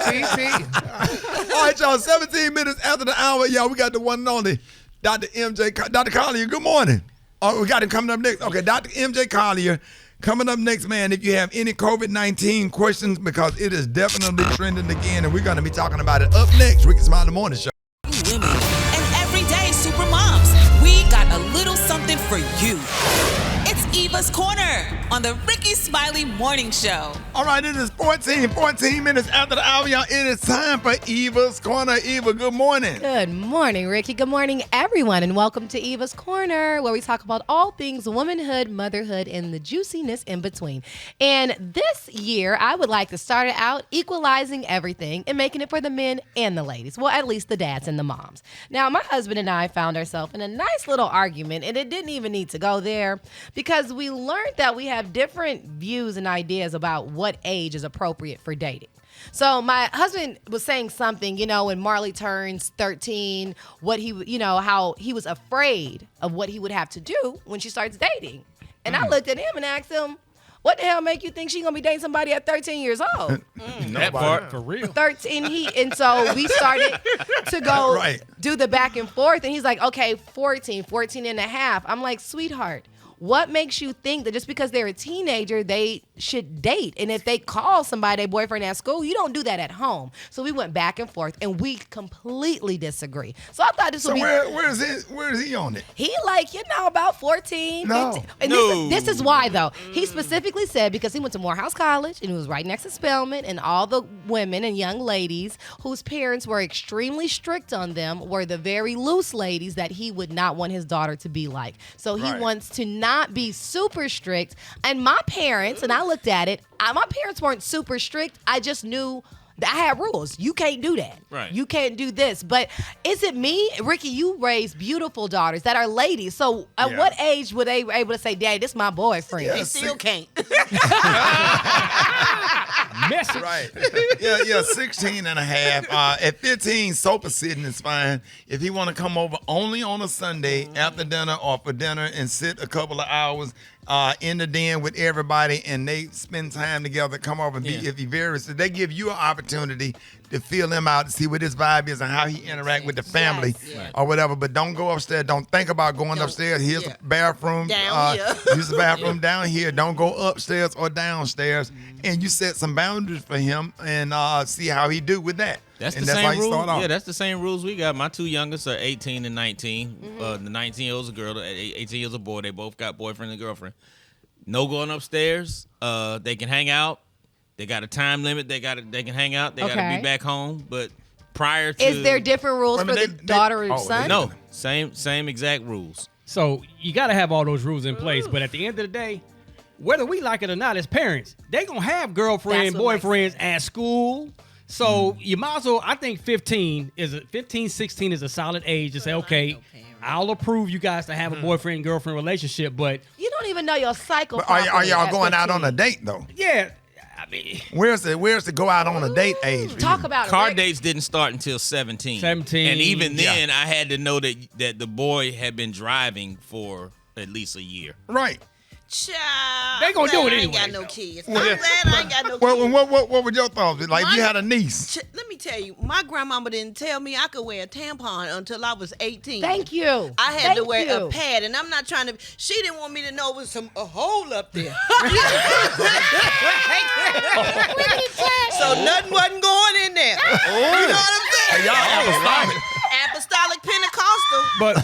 TT. All right, y'all, 17 minutes after the hour, y'all, we got the one and only Dr. MJ, Dr. Collier. Good morning. Oh, we got him coming up next. Okay, Dr. MJ Collier coming up next, man. If you have any COVID-19 questions, because it is definitely trending again, and we're going to be talking about it up next. Rickey Smiley Morning Show. Women and everyday super moms, we got a little something for you. It's Eva's Corner on the Rickey Smiley Morning Show. All right, it is 14 minutes after the hour, y'all. It is time for Eva's Corner. Eva, good morning. Good morning, Ricky. Good morning, everyone, and welcome to Eva's Corner, where we talk about all things womanhood, motherhood, and the juiciness in between. And this year, I would like to start it out equalizing everything and making it for the men and the ladies. Well, at least the dads and the moms. Now, my husband and I found ourselves in a nice little argument, and it didn't even need to go there because we learned that we have different views and ideas about what age is appropriate for dating. So my husband was saying something, when Marley turns 13, how he was afraid of what he would have to do when she starts dating. And I looked at him and asked him, What the hell make you think she gonna be dating somebody at 13 years old? That part. For real. 13, and so we started to go do the back and forth, and he's like, okay, 14 and a half. I'm like, sweetheart, what makes you think that just because they're a teenager, they should date? And if they call somebody their boyfriend at school, you don't do that at home. So we went back and forth, and we completely disagree. So I thought this would be... where is he on it? He like, about 14, 15. And this is why, though. He specifically said because he went to Morehouse College, and he was right next to Spelman, and all the women and young ladies whose parents were extremely strict on them were the very loose ladies that he would not want his daughter to be like. So he wants to not be super strict. And my parents, and I looked at it, my parents weren't super strict. I just knew that I had rules. You can't do that. Right. You can't do this. But is it me? Ricky, you raised beautiful daughters that are ladies. So at what age were they able to say, Daddy, this is my boyfriend? They still can't. Message. Right. Yeah, 16 and a half. At 15, sofa sitting is fine. If he want to come over only on a Sunday after dinner or for dinner and sit a couple of hours in the den with everybody and they spend time together, come over and be, if he varies. So they give you an opportunity to feel him out, to see what his vibe is and how he interact with the family or whatever. But don't go upstairs. Don't think about going upstairs. Here's a bathroom. Down here. Use the bathroom down here. Don't go upstairs or downstairs. And you set some boundaries for him and see how he do with that. That's and the that's how same you rule. start off. Yeah, that's the same rules we got. My two youngest are 18 and 19. The 19-year-old's a girl. The 18-year-old's a boy. They both got boyfriend and girlfriend. No going upstairs. They can hang out. They got a time limit. They can hang out. They got to be back home. But prior to, is there different rules for the daughter and son? No, same exact rules. So you got to have all those rules in place. But at the end of the day, whether we like it or not, as parents, they gonna have girlfriend, boyfriends at school. So you might as well. I think 16 is a solid age to say, okay, I'll approve you guys to have a boyfriend girlfriend relationship. But you don't even know your cycle. But are y'all going out on a date though? Yeah. I mean, where's the go out on a date age? Talk about Car dates didn't start until 17. 17. And even then, I had to know that the boy had been driving for at least a year. Right. Child, they gonna do it I anyway. ain't got no kids. I'm glad I ain't got no kids. What were your thoughts? Like if you had a niece. Let me tell you, my grandmama didn't tell me I could wear a tampon until I was 18. Thank you. I had to wear a pad, and I'm not trying to. She didn't want me to know it was a hole up there. So nothing wasn't going in there. You know what I'm saying? Y'all Apostolic Pentecostal. But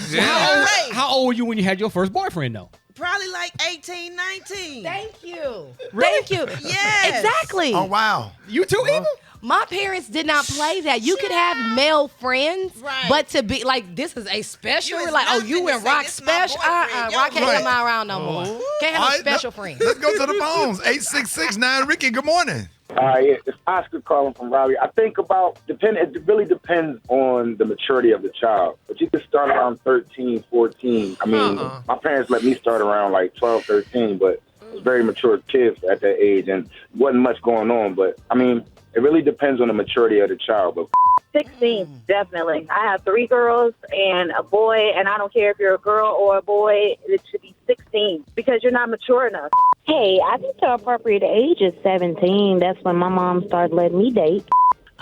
how old were you when you had your first boyfriend though? Probably like 18, 19. Thank you. Really? Thank you. Yes. Exactly. Oh wow. You too, Eva? My parents did not play that. You could have male friends, right, but to be like, this is a special. You Like, oh, you in rock special? Rock can't come around no more. Can't have no special friends. Let's go to the phones. 866-9 Ricky. Good morning. Yeah, it's Oscar calling from Raleigh. I think it really depends on the maturity of the child. But you can start around 13, 14. I mean, my parents let me start around like 12, 13, but I was very mature kids at that age and wasn't much going on. But, I mean, it really depends on the maturity of the child. But 16, definitely. I have 3 girls and a boy, and I don't care if you're a girl or a boy, it should be 16 because you're not mature enough. Hey, I think the appropriate age is 17. That's when my mom started letting me date.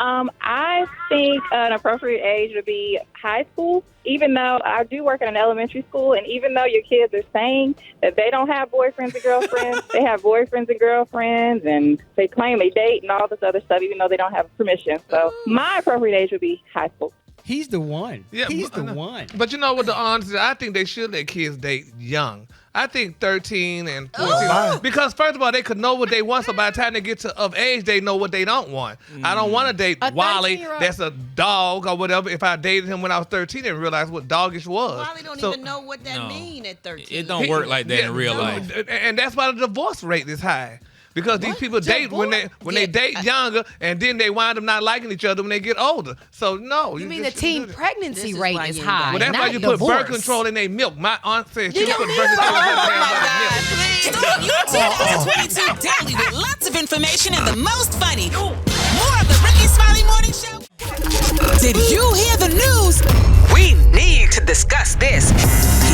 I think an appropriate age would be high school, even though I do work in an elementary school, and even though your kids are saying that they don't have boyfriends and girlfriends, they have boyfriends and girlfriends, and they claim they date and all this other stuff, even though they don't have permission. So my appropriate age would be high school. He's the one. Yeah, He's the one. But you know what the honest is? I think they should let kids date young. I think 13 and 14. Because first of all, they could know what they want. So by the time they get of age, they know what they don't want. I don't want to date Wally. That's a dog or whatever. If I dated him when I was 13 and realized what doggish was. Wally don't even know what that mean at 13. It don't work like that in real life. And that's why the divorce rate is high. Because these people date when they date younger, and then they wind up not liking each other when they get older. So no, you mean the teen pregnancy rate is high? Well, that's why you put birth control in their milk. My aunt said she put birth control in her milk. Start your 2022 daily with lots of information and the most funny. More of the Rickey Smiley Morning Show. Did you hear the news? We need to discuss this.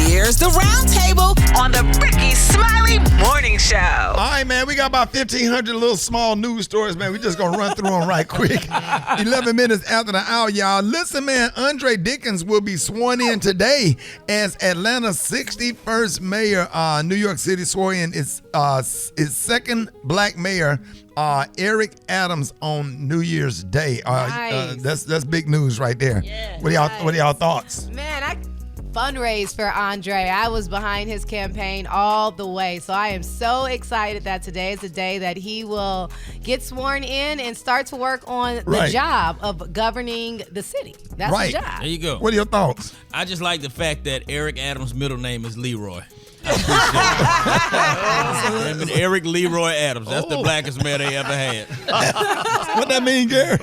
Here's the roundtable on the Rickey Smiley Morning Show. All right, man, we got about 1,500 little small news stories, man. We just gonna run through them right quick. 11 minutes after the hour, y'all. Listen, man, Andre Dickens will be sworn in today as Atlanta's 61st mayor. New York City swore in its second black mayor, Eric Adams, on New Year's Day. Nice. That's big news right there. Yeah, what are y'all thoughts? Man, I fundraised for Andre. I was behind his campaign all the way. So I am so excited that today is the day that he will get sworn in and start to work on the job of governing the city. That's the job. There you go. What are your thoughts? I just like the fact that Eric Adams' middle name is Leroy. Eric Leroy Adams. That's the blackest mayor they ever had. What that mean, Gary?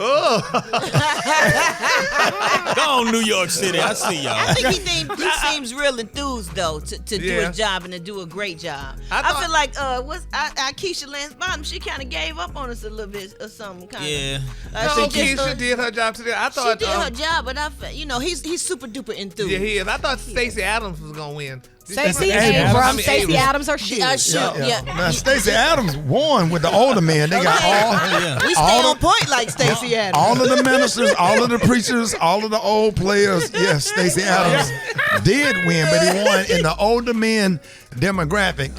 Go on, New York City. I see y'all. I think he seems real enthused though to do his job and to do a great job. I feel like Keisha Lance Bottom, she kind of gave up on us a little bit or something. Yeah. Keisha did her job today. I thought she did her job, but he's super duper enthused. Yeah, he is. I thought Stacey Adams was gonna win. Stacey Adams or she? Now, Stacey Adams won with the older men. They got we stay on point like Stacey Adams. All of the ministers, all of the preachers, all of the old players. Yes, Stacey Adams did win, but he won in the older men demographic.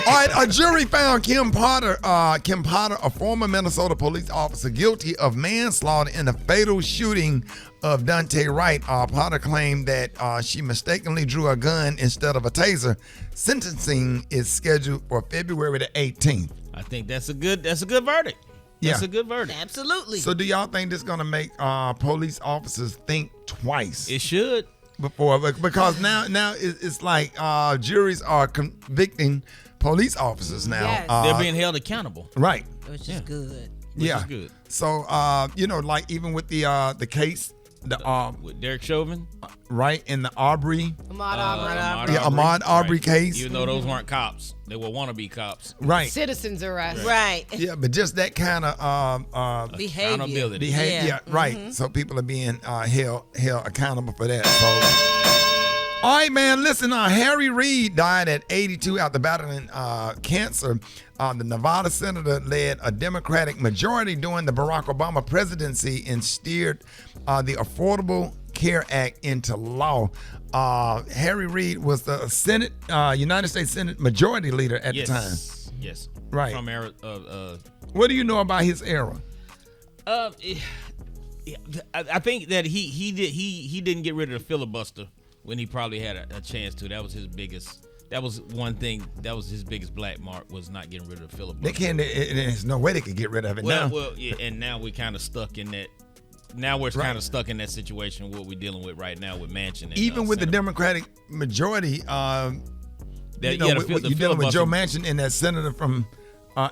All right, a jury found Kim Potter, a former Minnesota police officer, guilty of manslaughter in the fatal shooting of Dante Wright. Potter claimed that she mistakenly drew a gun instead of a taser. Sentencing is scheduled for February the 18th. I think that's a good verdict. That's a good verdict. Absolutely. So do y'all think this is going to make police officers think twice? It should. Because now it's like juries are convicting police officers now. Yes. They're being held accountable. Right. Which is good. Which is good. So like even with the case, with Derek Chauvin, right, in the Aubrey, Ahmaud Aubrey case. Even though those weren't cops, they were wannabe cops. Right. Citizens arrest. Right. Yeah, but just that kind of accountability. Yeah, right. Mm-hmm. So people are being held accountable for that. So. All right, man, listen, Harry Reid died at 82 after battling cancer. The Nevada senator led a Democratic majority during the Barack Obama presidency and steered the Affordable Care Act into law. Harry Reid was the United States Senate majority leader at the time. Yes. Right. From what do you know about his era? I think that he didn't get rid of the filibuster when he probably had a chance to. That was his biggest. That was one thing. That was his biggest black mark, was not getting rid of the filibuster. There's no way they could get rid of it now. Well, yeah, and now we're kind of stuck in that. Now we're kind of stuck in that situation. What we're dealing with right now with Manchin. And, even with the Democratic majority, you're dealing with Joe Manchin and that senator from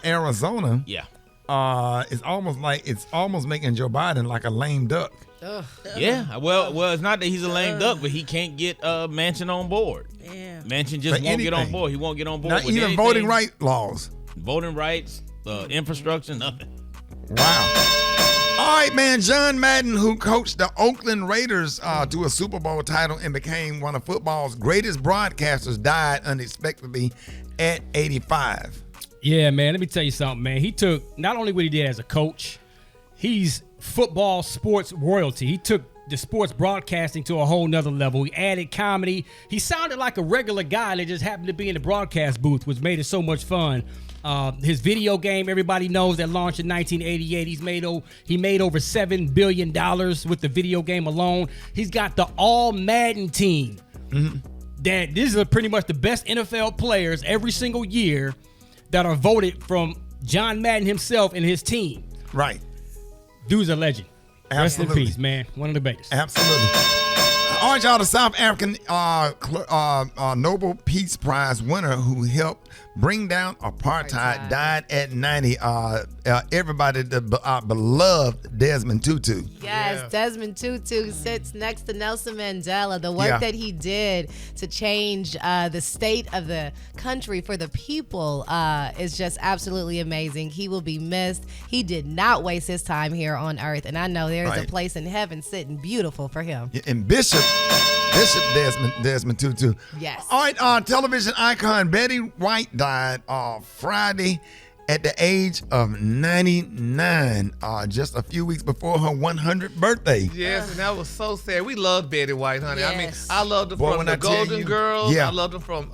Arizona. Yeah. It's almost making Joe Biden like a lame duck. Ugh. Yeah, well, it's not that he's a lame duck, but he can't get Manchin on board. Yeah, Manchin just won't get on board. He won't get on board. Not with even anything. voting right laws. Voting rights, infrastructure, nothing. Wow. All right, man. John Madden, who coached the Oakland Raiders to a Super Bowl title and became one of football's greatest broadcasters, died unexpectedly at 85. Yeah, man. Let me tell you something, man. He took not only what he did as a coach, he's football sports royalty. He took the sports broadcasting to a whole nother level. He added comedy. He sounded like a regular guy that just happened to be in the broadcast booth, which made it so much fun. His video game, everybody knows, that launched in 1988. He made over $7 billion with the video game alone. He's got the All Madden team. Mm-hmm. That these are pretty much the best NFL players every single year that are voted from John Madden himself and his team. Right. Dude's a legend. Absolutely. Rest in peace, man. One of the biggest. Absolutely. All right, y'all, the South African Nobel Peace Prize winner who helped bring down apartheid died at 90. Everybody, the beloved Desmond Tutu. Yes, Desmond Tutu sits next to Nelson Mandela. The work that he did to change the state of the country for the people is just absolutely amazing. He will be missed. He did not waste his time here on earth, and I know there is a place in heaven sitting beautiful for him. And Bishop Bishop Desmond Tutu. Yes. All right, television icon Betty White died Friday at the age of 99, just a few weeks before her 100th birthday. Yes, and that was so sad. We love Betty White, honey. Yes. I mean, I loved her from the Golden Girls. I loved her from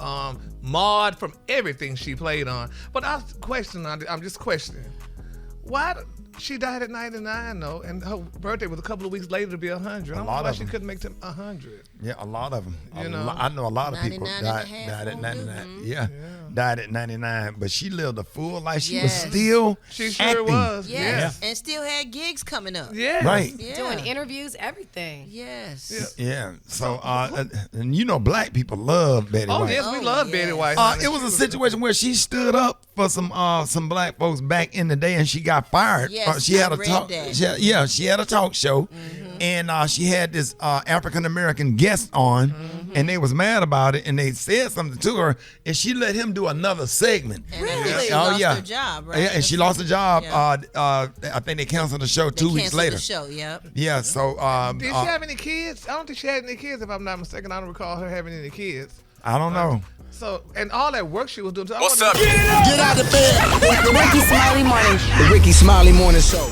Maude, from everything she played on. But I'm just questioning. Why she died at 99, though, and her birthday was a couple of weeks later to be 100. I don't know why she couldn't make them 100. Yeah, a lot of them. You know? I know a lot of people 99 died and a half at 99. older. Yeah, died at 99. But she lived a full life. She was still She sure acting. was. Yes. And still had gigs coming up. Yeah. Right. Yeah. Doing interviews, everything. Yes. Yeah. So, and you know, black people love Betty White. Oh, yes, we love Betty White. It was a situation where she stood up for some black folks back in the day, and she got fired. Yes, she had I a read talk. that. She had a talk show, and she had this African American guest on, and they was mad about it, and they said something to her, and she let him do another segment. And I think she lost her job, right? Yeah, and she lost her job. Yeah. I think they canceled the show 2 weeks later. The show, yep. Yeah. So. Did she have any kids? I don't think she had any kids, if I'm not mistaken. I don't recall her having any kids. I don't know. So, and all that work she was doing. What's up? Get out of bed. The Rickey Smiley Morning Show. The Rickey Smiley Morning Show.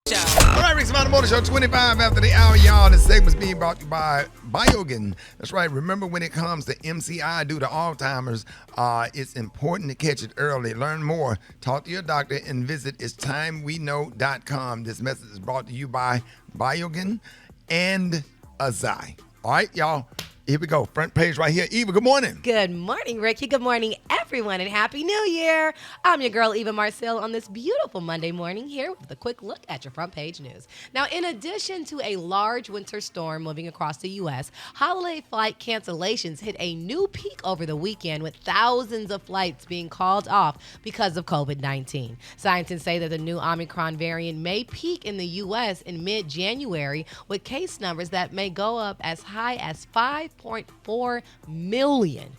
All right, Rickey Smiley Morning Show, 25 after the hour, y'all. This segment's being brought to you by Biogen. That's right. Remember, when it comes to MCI due to Alzheimer's, it's important to catch it early. Learn more. Talk to your doctor and visit itstimeweknow.com. This message is brought to you by Biogen and Azai. All right, y'all. Here we go. Front page right here. Eva, good morning. Good morning, Ricky. Good morning, everyone, and Happy New Year. I'm your girl, Eva Marcel, on this beautiful Monday morning here with a quick look at your front page news. Now, in addition to a large winter storm moving across the U.S., holiday flight cancellations hit a new peak over the weekend, with thousands of flights being called off because of COVID-19. Scientists say that the new Omicron variant may peak in the U.S. in mid-January, with case numbers that may go up as high as 5.4 million.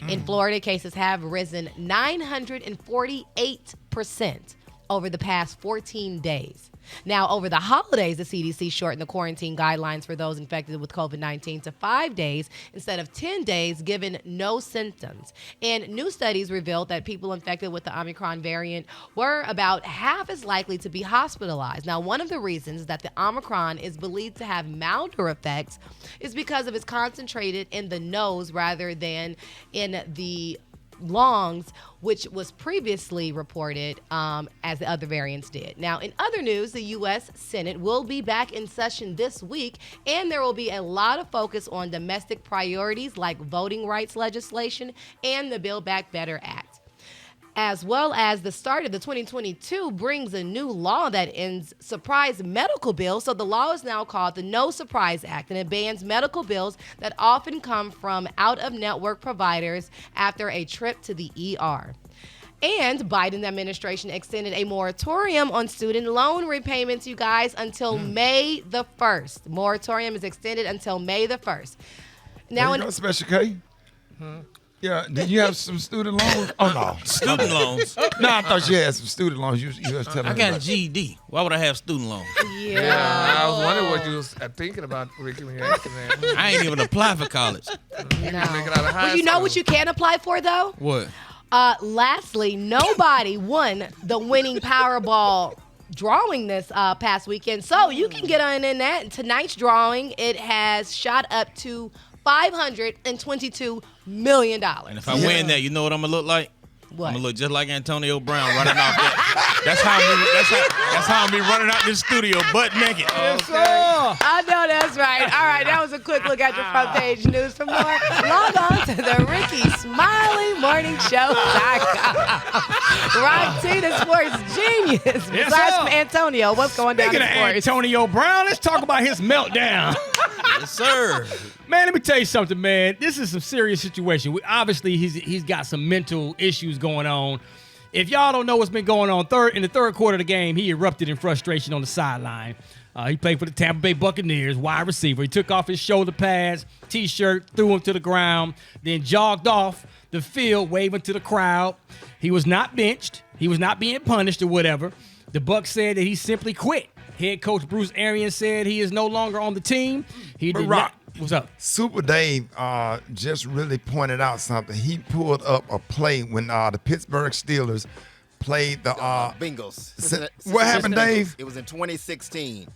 In Florida, cases have risen 948% over the past 14 days. Now, over the holidays, the CDC shortened the quarantine guidelines for those infected with COVID-19 to 5 days instead of 10 days, given no symptoms. And new studies revealed that people infected with the Omicron variant were about half as likely to be hospitalized. Now, one of the reasons that the Omicron is believed to have milder effects is because of its concentrated in the nose rather than in the lungs, which was previously reported as the other variants did. Now, in other news, the U.S. Senate will be back in session this week, and there will be a lot of focus on domestic priorities like voting rights legislation and the Build Back Better Act. As well as the start of the 2022 brings a new law that ends surprise medical bills. So the law is now called the No Surprise Act, and it bans medical bills that often come from out-of-network providers after a trip to the ER. And Biden administration extended a moratorium on student loan repayments, you guys, until May the 1st. Moratorium is extended until May the 1st. Now, There you go, Special K. Yeah, did you have some student loans? Oh, no. Student loans? No, I thought you had some student loans. You was telling me I got a about. GED. Why would I have student loans? Yeah, I was wondering what you was thinking about, Ricky, when you asked that. I ain't even apply for college. Well, you know what you can apply for, though? What? Lastly, nobody won the winning Powerball drawing this past weekend. So you can get on in that. Tonight's drawing, it has shot up to $522 million. And if I win that, you know what I'm gonna look like? What? I'm gonna look just like Antonio Brown running off that. That's how I'm be running out this studio butt naked. Yes, sir. I know that's right. All right, that was a quick look at your front page news. For more, log on to the Rickey Smiley Morning Show.com. Rock T, the sports genius. Yes, Besides sir. from Antonio, what's going down Speaking in of sports? Antonio Brown, let's talk about his meltdown. Yes, sir. Man, let me tell you something, man. This is some serious situation. Obviously, he's got some mental issues going on. If y'all don't know what's been going on, in the third quarter of the game, he erupted in frustration on the sideline. He played for the Tampa Bay Buccaneers, wide receiver. He took off his shoulder pads, T-shirt, threw him to the ground, then jogged off the field, waving to the crowd. He was not benched. He was not being punished or whatever. The Bucs said that he simply quit. Head coach Bruce Arians said he is no longer on the team. He What's up? Super Dave just really pointed out something. He pulled up a play when the Pittsburgh Steelers played the Bengals. What happened, Dave? It was in 2016,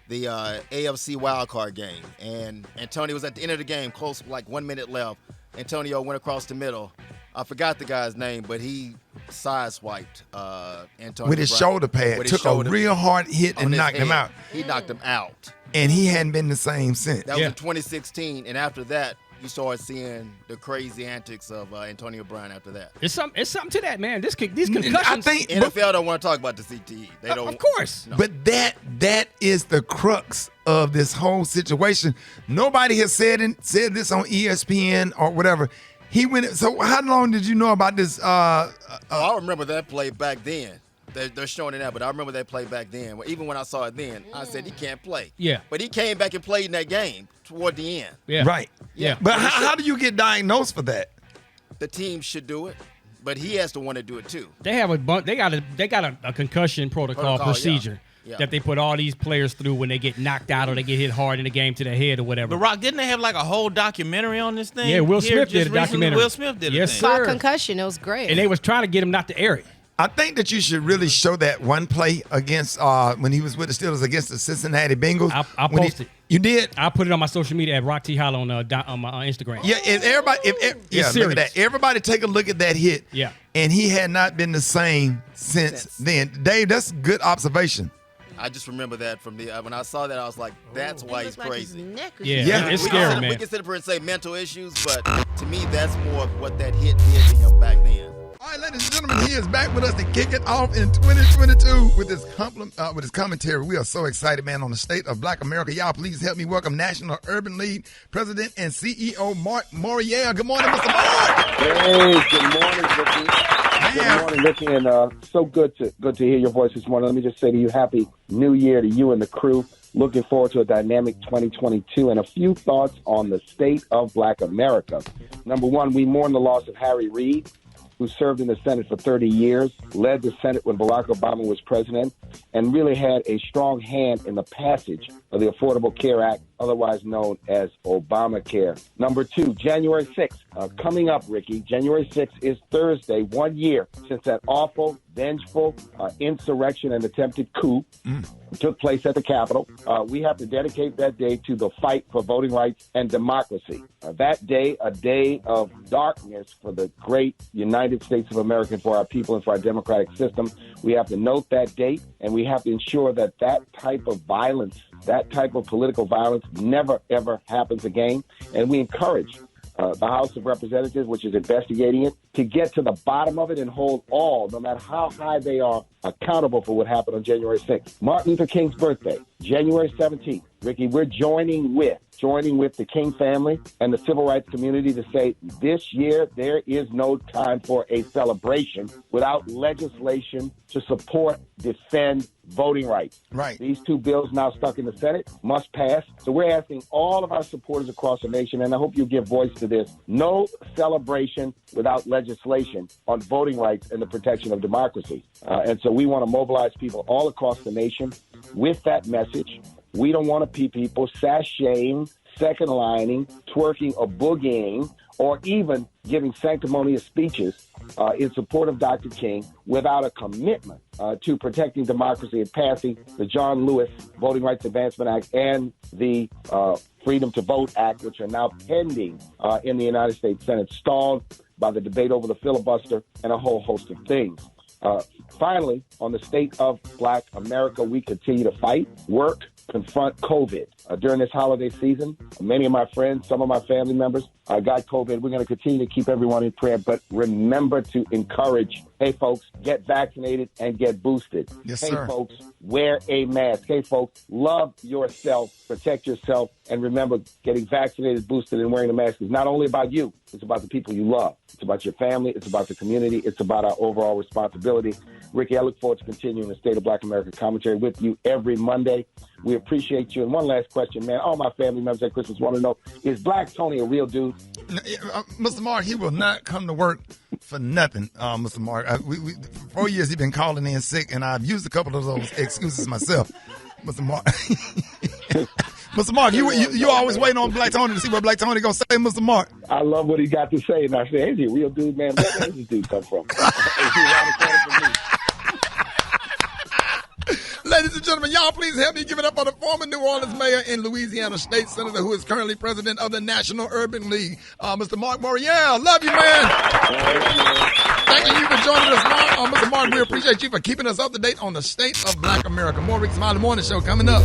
the AFC wildcard game, and Antonio was at the end of the game, close, like 1 minute left. Antonio went across the middle. I forgot the guy's name, but he sideswiped Antonio with his shoulder pad. Took a real hard hit and knocked him out. He knocked him out. And he hadn't been the same since. That was in 2016, and after that, you started seeing the crazy antics of Antonio Brown after that. It's something to that, man. These concussions. I think NFL don't want to talk about the CTE. They don't. Of course. No. But that is the crux of this whole situation. Nobody has said this on ESPN or whatever. He went. So how long did you know about this? I remember that play back then. They're showing it now, but I remember that play back then. Even when I saw it then, I said he can't play. Yeah. But he came back and played in that game toward the end. Yeah. Right. Yeah. But how do you get diagnosed for that? The team should do it, but he has to want to do it too. They have they got a concussion protocol procedure that they put all these players through when they get knocked out or they get hit hard in the game to the head or whatever. But Rock, didn't they have like a whole documentary on this thing? Yeah, Will Smith did a recently? documentary. Will Smith did Yes, a thing. sir. About concussion, it was great. And they was trying to get him not to air it. I think that you should really show that one play against when he was with the Steelers against the Cincinnati Bengals. I'll post it. You did? I put it on my social media at Rock T Hollow on my Instagram. Yeah, and everybody, look at that. Everybody take a look at that hit. Yeah. And he had not been the same since then. Dave, that's good observation. I just remember that from the when I saw that, I was like, "That's why he's crazy." It's scary, man. We can sit up here and say mental issues, but to me, that's more of what that hit did to him back then. All right, ladies and gentlemen, he is back with us to kick it off in 2022 with his commentary. We are so excited, man, on the state of Black America. Y'all, please help me welcome National Urban League President and CEO Marc Morial. Good morning, Mr. Marc. Hey, good morning, Rickey. Good morning, Rickey, and so good to hear your voice this morning. Let me just say to you, Happy New Year to you and the crew. Looking forward to a dynamic 2022 and a few thoughts on the state of Black America. Number one, we mourn the loss of Harry Reid, who served in the Senate for 30 years, led the Senate when Barack Obama was president, and really had a strong hand in the passage of the Affordable Care Act, otherwise known as Obamacare. Number two, January 6th. Coming up, Rickey, January 6th is Thursday, 1 year since that awful, vengeful insurrection and attempted coup took place at the Capitol. We have to dedicate that day to the fight for voting rights and democracy. That day, a day of darkness for the great United States of America, for our people and for our democratic system. We have to note that date, and we have to ensure that that type of violence, that type of political violence never, ever happens again. And we encourage the House of Representatives, which is investigating it, to get to the bottom of it and hold all, no matter how high they are, accountable for what happened on January 6th. Martin Luther King's birthday, January 17th. Rickey, we're joining with the King family and the civil rights community to say this year there is no time for a celebration without legislation to support, defend voting rights. Right. These two bills now stuck in the Senate must pass. So we're asking all of our supporters across the nation, and I hope you give voice to this, no celebration without legislation on voting rights and the protection of democracy. And so we want to mobilize people all across the nation with that message. We don't want to see people sashaying, second lining, twerking or boogieing, or even giving sanctimonious speeches in support of Dr. King without a commitment to protecting democracy and passing the John Lewis Voting Rights Advancement Act and the Freedom to Vote Act, which are now pending in the United States Senate, stalled by the debate over the filibuster and a whole host of things. Finally, on the state of Black America, we continue to fight, work, confront COVID. During this holiday season, many of my friends, some of my family members got COVID. We're going to continue to keep everyone in prayer, but remember to encourage, hey, folks, get vaccinated and get boosted. Yes, hey, sir. folks, wear a mask. Hey, folks, love yourself, protect yourself, and remember, getting vaccinated, boosted, and wearing a mask is not only about you. It's about the people you love. It's about your family. It's about the community. It's about our overall responsibility. Rickey, I look forward to continuing the State of Black America commentary with you every Monday. We appreciate you. And one last question, man. All my family members at Christmas want to know, is Black Tony a real dude? Mr. Marc, he will not come to work for nothing, Mr. Marc. For 4 years he's been calling in sick, and I've used a couple of those excuses myself, Mr. Marc. Mr. Mark, you always waiting on Black Tony to see what Black Tony gonna say, Mr. Mark. I love what he got to say, and I said, "Is he a real dude, man? Where does this dude come from?" Ladies and gentlemen, y'all please help me give it up for the former New Orleans mayor and Louisiana state senator who is currently president of the National Urban League, Mr. Marc Morial. Love you, man. Thank you for joining us, Mark. Mr. Mark, we appreciate you for keeping us up to date on the state of Black America. More Rickey Smiley Morning Show coming up.